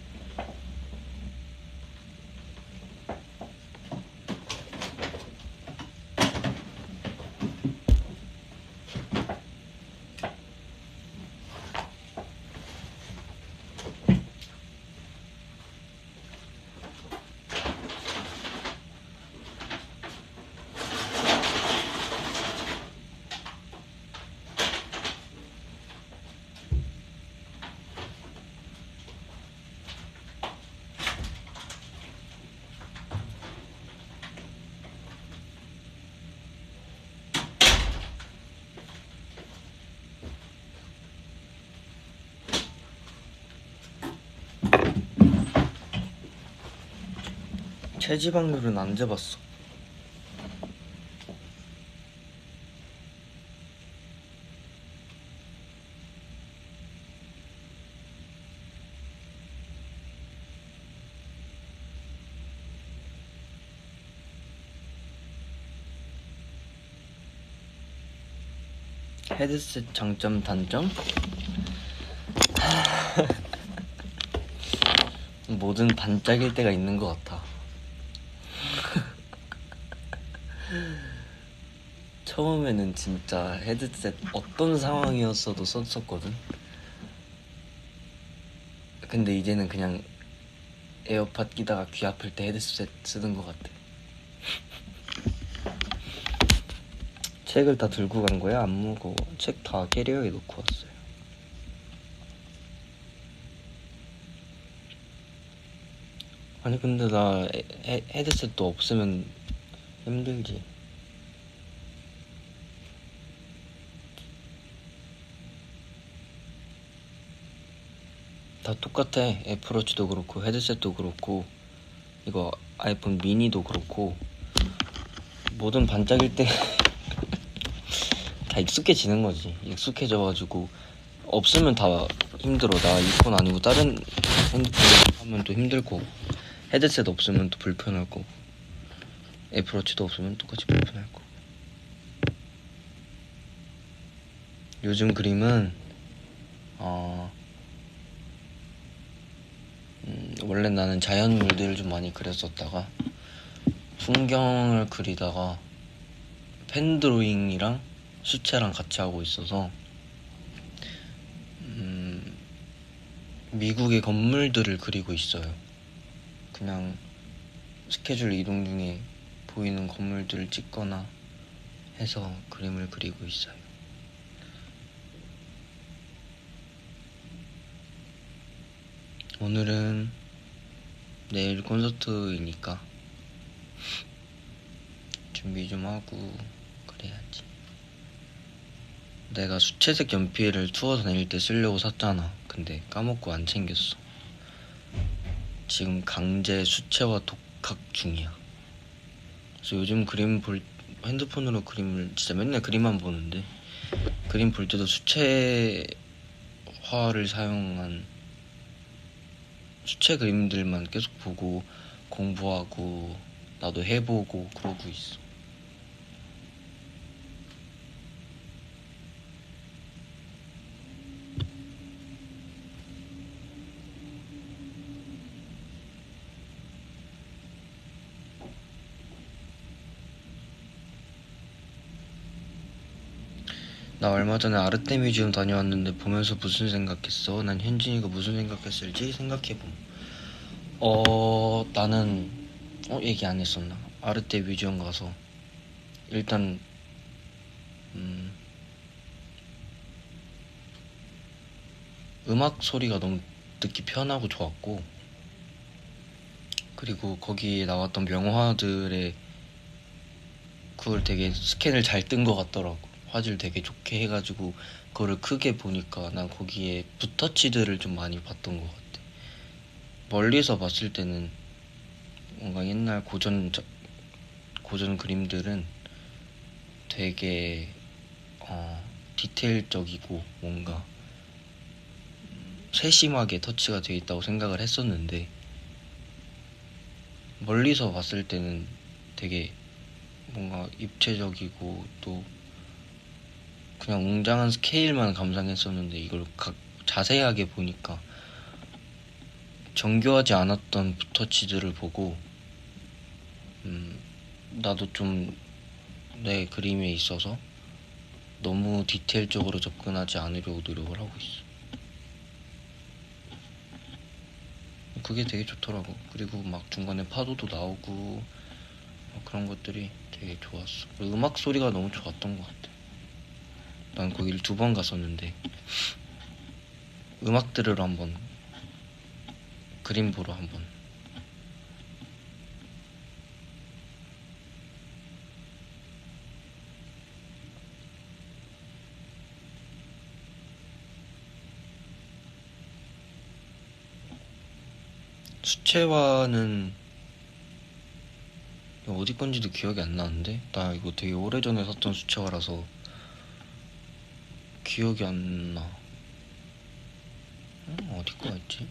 체지방률은 안 재봤어. 헤드셋 장점 단점? 뭐든 반짝일 때가 있는 것 같아. 처음에는 진짜 헤드셋 어떤 상황이었어도 썼었거든. 근데 이제는 그냥 에어팟 끼다가 귀 아플 때 헤드셋 쓰는 것 같아. 책을 다 들고 간 거야? 안 무거워. 책 다 캐리어에 놓고 왔어요. 아니 근데 나 헤드셋도 없으면 힘들지. 다 똑같아. 애플워치도 그렇고 헤드셋도 그렇고 이거 아이폰 미니도 그렇고 뭐든 반짝일 때 다 익숙해지는 거지. 익숙해져가지고 없으면 다 힘들어. 나 이폰 아니고 다른 핸드폰 하면 또 힘들 거고, 헤드셋 없으면 또 불편할 거고, 애플워치도 없으면 똑같이 불편할 거고. 요즘 그림은 원래 나는 자연물들을 좀 많이 그렸었다가 풍경을 그리다가 펜 드로잉이랑 수채랑 같이 하고 있어서 미국의 건물들을 그리고 있어요. 그냥 스케줄 이동 중에 보이는 건물들을 찍거나 해서 그림을 그리고 있어요. 오늘은 내일 콘서트이니까 준비 좀 하고 그래야지. 내가 수채색 연필을 투어 다닐 때 쓰려고 샀잖아. 근데 까먹고 안 챙겼어. 지금 강제 수채화 독학 중이야. 그래서 요즘 핸드폰으로 그림을 진짜 맨날 그림만 보는데, 그림 볼 때도 수채화를 사용한 수채 그림들만 계속 보고 공부하고 나도 해보고 그러고 있어. 나 얼마 전에 아르테 뮤지엄 다녀왔는데 보면서 무슨 생각했어? 난 현진이가 무슨 생각했을지 생각해봄. 나는 얘기 안 했었나? 아르테 뮤지엄 가서 일단 음악 소리가 너무 듣기 편하고 좋았고, 그리고 거기에 나왔던 명화들의 그걸 되게 스캔을 잘 뜬 것 같더라고. 화질 되게 좋게 해가지고 그거를 크게 보니까 난 거기에 붓터치들을 좀 많이 봤던 것 같아. 멀리서 봤을 때는 뭔가 옛날 고전 그림들은 되게 디테일적이고 뭔가 세심하게 터치가 되어 있다고 생각을 했었는데, 멀리서 봤을 때는 되게 뭔가 입체적이고 또 그냥 웅장한 스케일만 감상했었는데, 이걸 자세하게 보니까 정교하지 않았던 붓터치들을 보고 나도 좀 내 그림에 있어서 너무 디테일적으로 접근하지 않으려고 노력을 하고 있어. 그게 되게 좋더라고. 그리고 막 중간에 파도도 나오고 그런 것들이 되게 좋았어. 음악 소리가 너무 좋았던 것 같아. 난 거기를 2번 갔었는데 음악 들으러 한번, 그림 보러 한번. 수채화는 어디 건지도 기억이 안 나는데, 나 이거 되게 오래전에 샀던 수채화라서 기억이 안 나. 어디 거였지?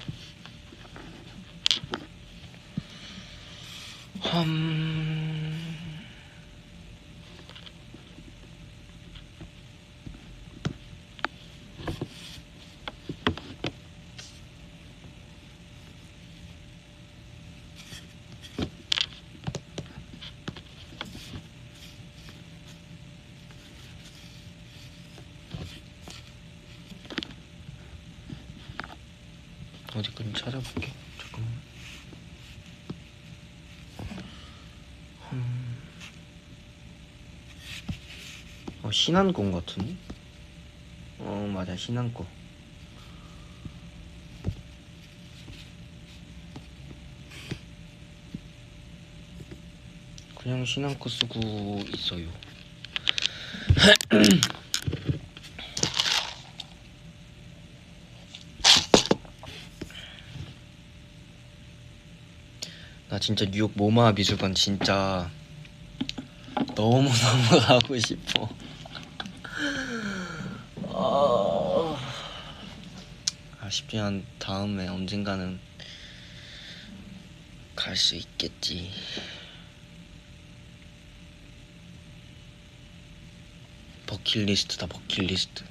어디 건지 찾아볼게. 잠깐만. 신한권 같은데? 맞아, 신한권. 그냥 신한권 쓰고 있어요. 진짜 뉴욕 모마 미술관 진짜 너무너무 가고 싶어. 아쉽지만 다음에 언젠가는 갈 수 있겠지. 버킷리스트다, 버킷리스트.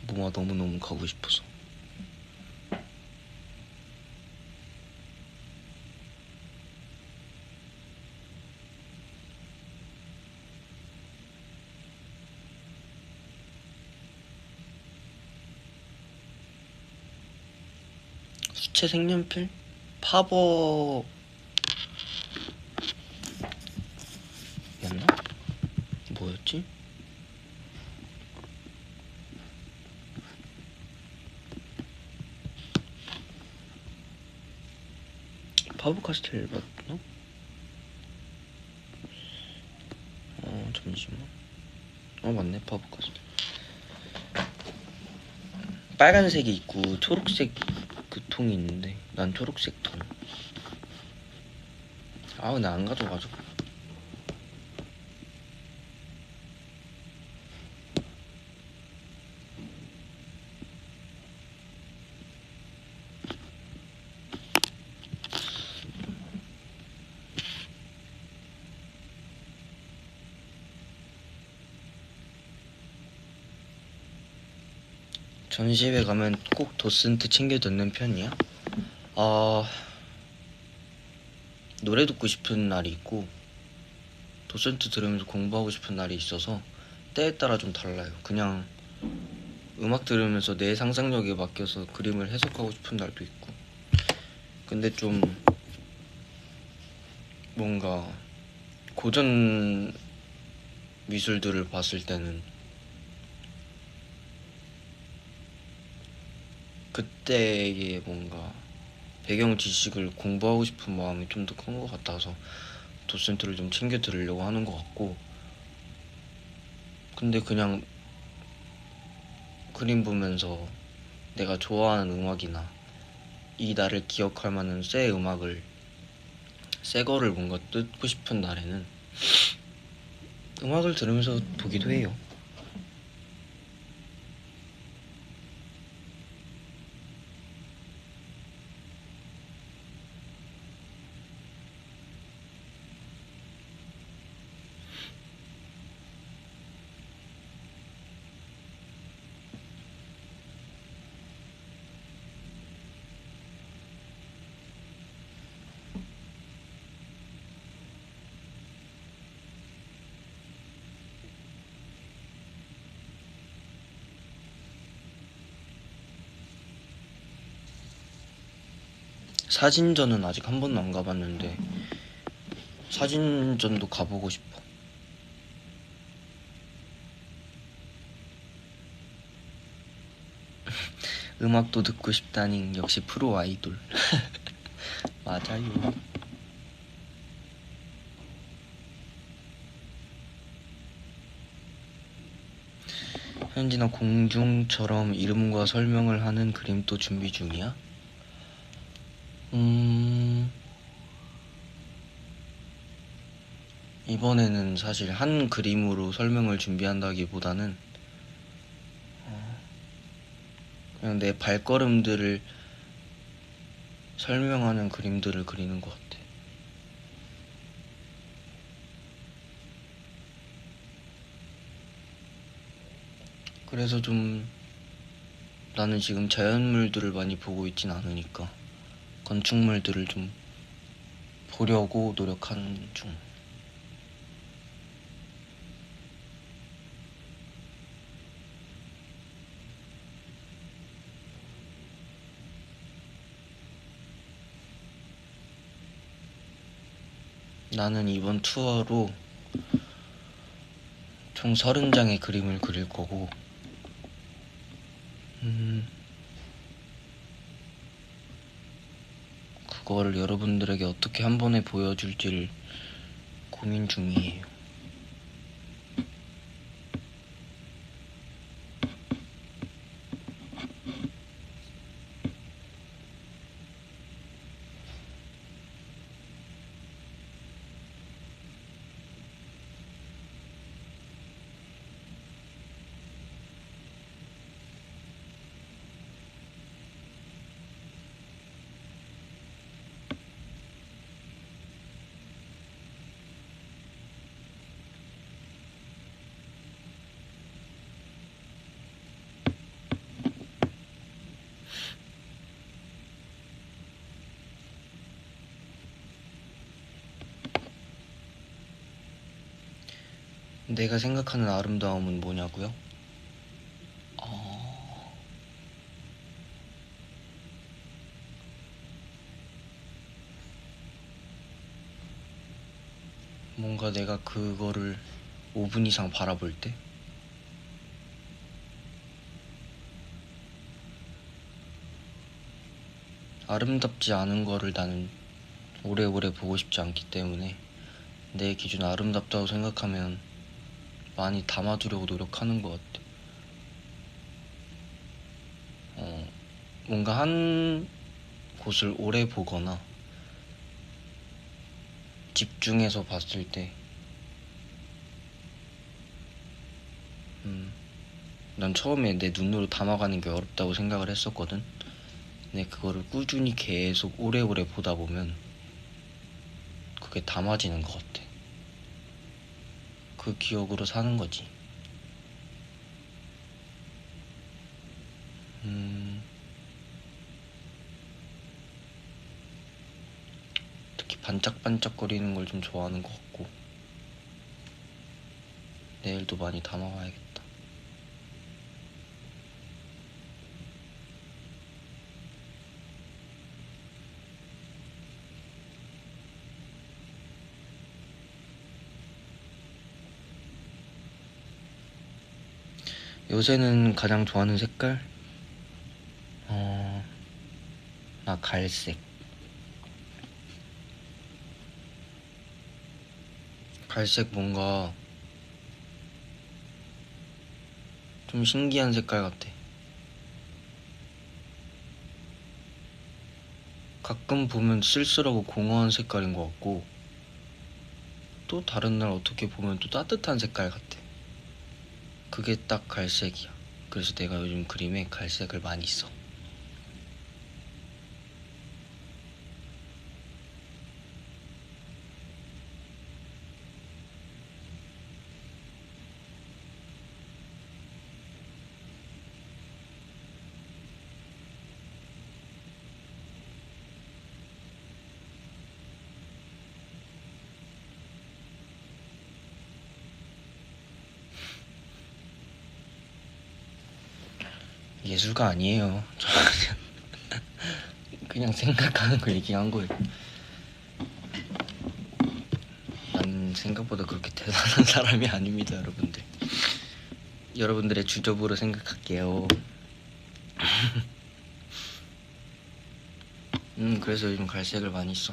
모마 너무너무 가고 싶어서. 수채 색연필? 파버 였나? 뭐였지? 파버 카스텔 맞나? 잠시만. 맞네, 파버 카스텔. 빨간색이 있고 초록색 그 통이 있는데 난 초록색 통. 근데 안 가져가지고. 전시회 가면 꼭 도슨트 챙겨 듣는 편이야? 노래 듣고 싶은 날이 있고 도슨트 들으면서 공부하고 싶은 날이 있어서 때에 따라 좀 달라요. 그냥 음악 들으면서 내 상상력에 맡겨서 그림을 해석하고 싶은 날도 있고. 근데 좀 뭔가 고전 미술들을 봤을 때는 그때의 뭔가 배경 지식을 공부하고 싶은 마음이 좀 더 큰 것 같아서 도슨트를 좀 챙겨 들으려고 하는 것 같고. 근데 그냥 그림 보면서 내가 좋아하는 음악이나 이 나를 기억할 만한 새 음악을, 새 거를 뭔가 듣고 싶은 날에는 음악을 들으면서 보기도 해요. 사진전은 아직 한 번도 안 가봤는데 사진전도 가보고 싶어. 음악도 듣고 싶다니 역시 프로 아이돌. 맞아요. 현진아, 공중처럼 이름과 설명을 하는 그림도 준비 중이야? 이번에는 사실 한 그림으로 설명을 준비한다기보다는 그냥 내 발걸음들을 설명하는 그림들을 그리는 것 같아. 그래서 좀 나는 지금 자연물들을 많이 보고 있진 않으니까 건축물들을 좀 보려고 노력하는 중. 나는 이번 투어로 총 30장의 그림을 그릴 거고, 그거를 여러분들에게 어떻게 한 번에 보여줄지를 고민 중이에요. 내가 생각하는 아름다움은 뭐냐고요? 뭔가 내가 그거를 5분 이상 바라볼 때? 아름답지 않은 거를 나는 오래오래 보고 싶지 않기 때문에 내 기준 아름답다고 생각하면 많이 담아두려고 노력하는 것 같아. 뭔가 한 곳을 오래 보거나 집중해서 봤을 때 난 처음에 내 눈으로 담아가는 게 어렵다고 생각을 했었거든. 근데 그거를 꾸준히 계속 오래오래 보다 보면 그게 담아지는 것 같아. 그 기억으로 사는 거지. 특히 반짝반짝거리는 걸 좀 좋아하는 것 같고 내일도 많이 담아와야겠다. 요새는 가장 좋아하는 색깔? 나 갈색. 갈색 뭔가 좀 신기한 색깔 같아. 가끔 보면 쓸쓸하고 공허한 색깔인 것 같고 또 다른 날 어떻게 보면 또 따뜻한 색깔 같아. 그게 딱 갈색이야. 그래서 내가 요즘 그림에 갈색을 많이 써. 예술가 아니에요. 그냥 생각하는 거 얘기한 거예요. 난 생각보다 그렇게 대단한 사람이 아닙니다, 여러분들. 여러분들의 주접으로 생각할게요. 그래서 요즘 갈색을 많이 써.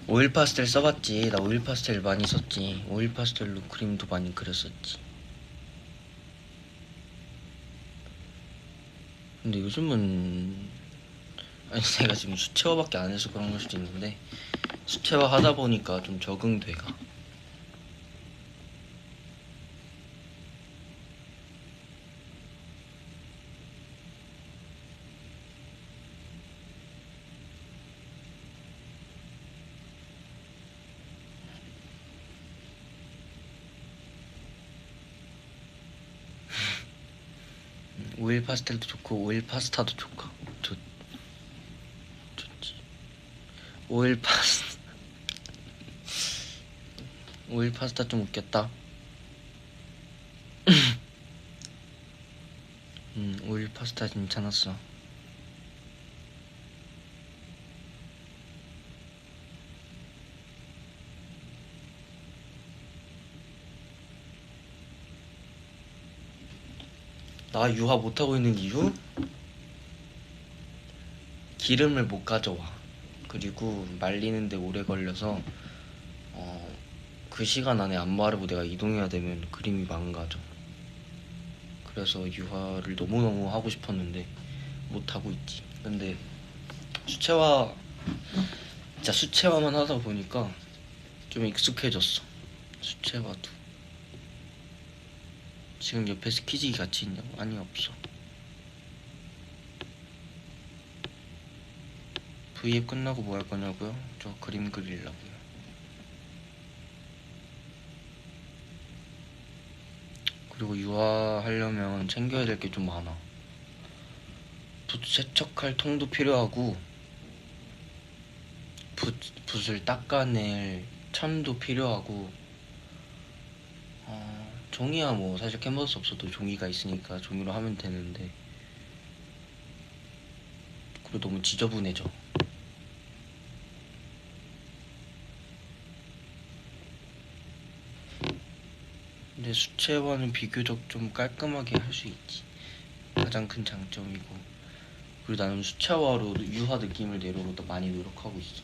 오일 파스텔 써봤지. 나 오일 파스텔 많이 썼지. 오일 파스텔로 그림도 많이 그렸었지. 근데 요즘은 아니 내가 지금 수채화밖에 안 해서 그런 걸 수도 있는데 수채화 하다 보니까 좀 적응돼가. 오일 파스텔도 좋고 오일 파스타도 좋고 좋지. 오일 파스타 좀 웃겼다. 오일 파스타 괜찮았어. 나 유화 못하고 있는 이유? 기름을 못 가져와. 그리고 말리는데 오래 걸려서 그 시간 안에 안 마르고 내가 이동해야 되면 그림이 망가져. 그래서 유화를 너무너무 하고 싶었는데 못하고 있지. 근데 수채화 진짜 수채화만 하다 보니까 좀 익숙해졌어. 수채화도 지금 옆에 스키지 같이 있냐고? 아니, 없어. V앱 끝나고 뭐 할 거냐고요? 저 그림 그리려고요. 그리고 유화하려면 챙겨야 될 게 좀 많아. 붓 세척할 통도 필요하고, 붓을 닦아낼 천도 필요하고, 종이야 뭐 사실 캔버스 없어도 종이가 있으니까 종이로 하면 되는데, 그리고 너무 지저분해져. 근데 수채화는 비교적 좀 깔끔하게 할 수 있지. 가장 큰 장점이고. 그리고 나는 수채화로 유화 느낌을 내려고 많이 노력하고 있어.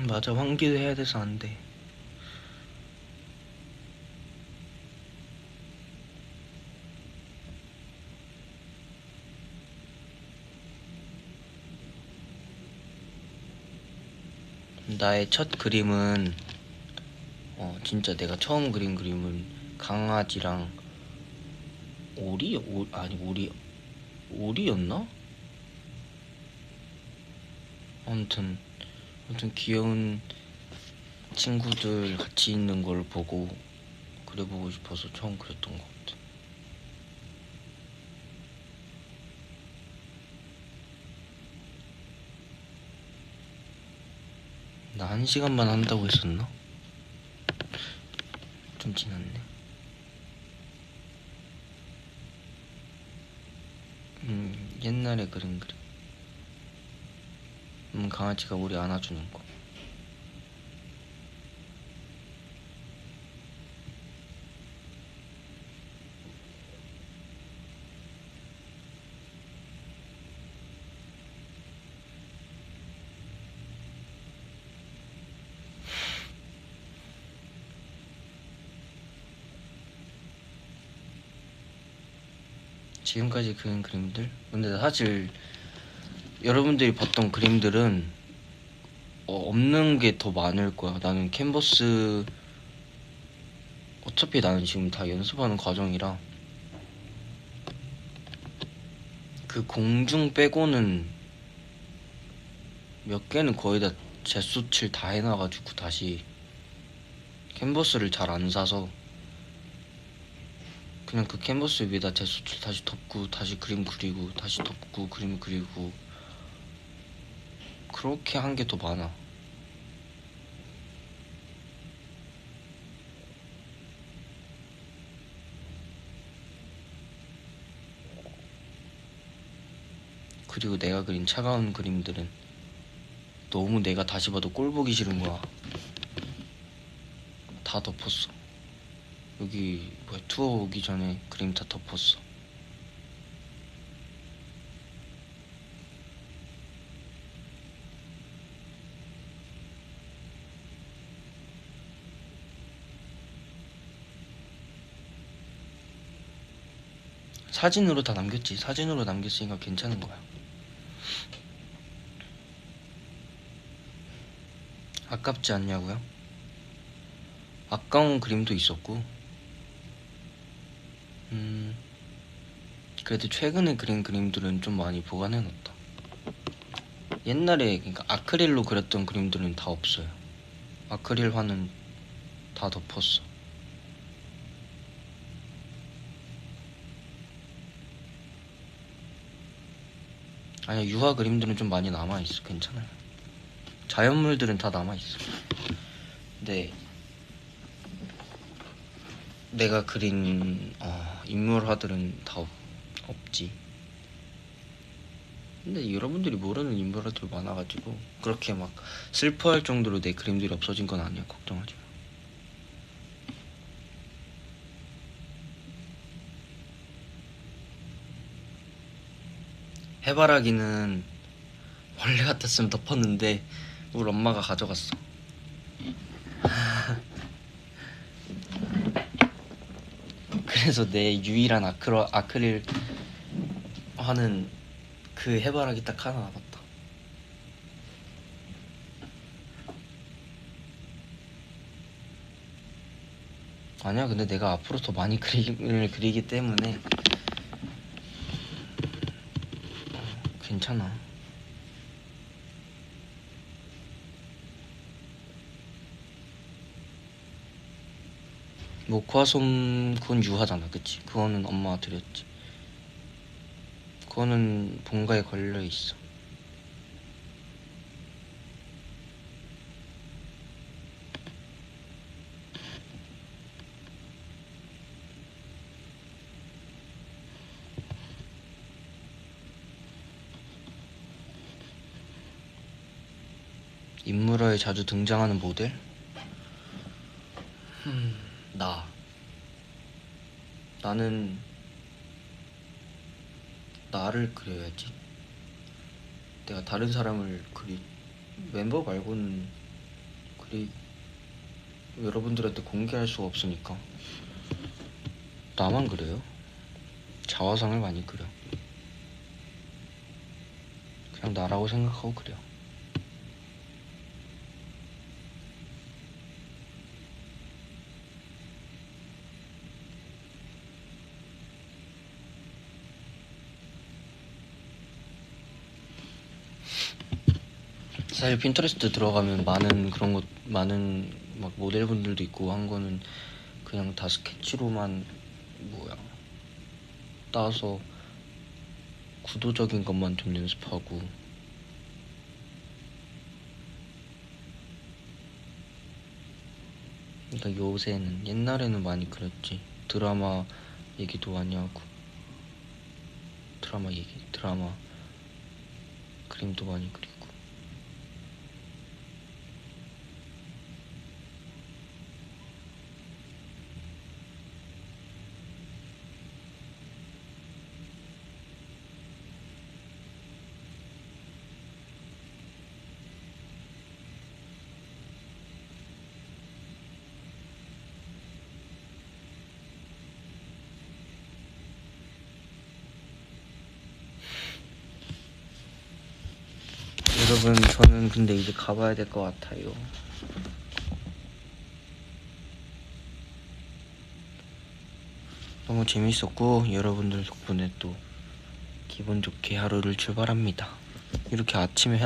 맞아. 환기도 해야 돼서 안 돼. 나의 첫 그림은 진짜 내가 처음 그린 그림은 강아지랑 오리였나? 아무튼 귀여운 친구들 같이 있는 걸 보고 그려보고 싶어서 처음 그렸던 것 같아. 나 1시간만 한다고 했었나? 좀 지났네. 옛날에 그린 그림. 강아지가 우리 안아주는 거. 지금까지 그린 그림들? 근데 사실 여러분들이 봤던 그림들은 없는 게 더 많을 거야. 나는 캔버스 어차피 나는 지금 다 연습하는 과정이라 그 공중 빼고는 몇 개는 거의 다 재수칠 다 해놔가지고 다시 캔버스를 잘 안 사서 그냥 그 캔버스 위에다 재수칠 다시 덮고 다시 그림 그리고 다시 덮고 그림 그리고 그렇게 한 게 더 많아. 그리고 내가 그린 차가운 그림들은 너무 내가 다시 봐도 꼴 보기 싫은 거야. 다 덮었어. 여기 투어 오기 전에 그림 다 덮었어. 사진으로 다 남겼지. 사진으로 남겼으니까 괜찮은 거야. 아깝지 않냐고요? 아까운 그림도 있었고, 그래도 최근에 그린 그림들은 좀 많이 보관해놨다. 옛날에 그러니까 아크릴로 그렸던 그림들은 다 없어요. 아크릴화는 다 덮었어. 아니야, 유화 그림들은 좀 많이 남아있어. 괜찮아요. 자연물들은 다 남아있어. 근데 내가 그린 인물화들은 다 없지. 근데 여러분들이 모르는 인물화들 많아가지고 그렇게 막 슬퍼할 정도로 내 그림들이 없어진 건 아니야. 걱정하지 마. 해바라기는 원래 같았으면 덮었는데 우리 엄마가 가져갔어. 그래서 내 유일한 아크릴 하는 그 해바라기 딱 하나 남았다. 아니야, 근데 내가 앞으로 더 많이 그림을 그리기 때문에 괜찮아. 목화솜 그건 유하잖아, 그치? 그거는 엄마가 드렸지. 그거는 본가에 걸려 있어. 인물화에 자주 등장하는 모델? 나는 나를 그려야지. 내가 다른 사람을 멤버 말고는 여러분들한테 공개할 수가 없으니까 나만 그려요. 자화상을 많이 그려. 그냥 나라고 생각하고 그려. 사실 핀터레스트 들어가면 많은 막 모델분들도 있고 한 거는 그냥 다 스케치로만 따서 구도적인 것만 좀 연습하고. 그러니까 요새는, 옛날에는 많이 그렸지. 드라마 얘기도 많이 하고, 드라마 그림도 많이 그리고. 여러분, 저는 근데 이제 가봐야 될 것 같아요. 너무 재밌었고 여러분들 덕분에 또 기분 좋게 하루를 출발합니다. 이렇게 아침에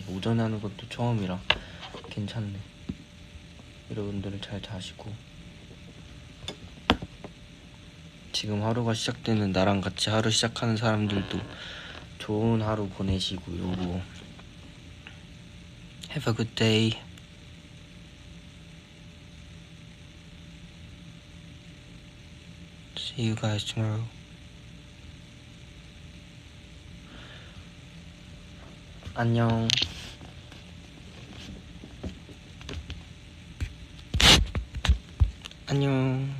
오전에 하는 것도 처음이라 괜찮네. 여러분들은 잘 자시고 지금 하루가 시작되는 나랑 같이 하루 시작하는 사람들도 좋은 하루 보내시고요. Have a good day. See you guys tomorrow. 안녕. 안녕.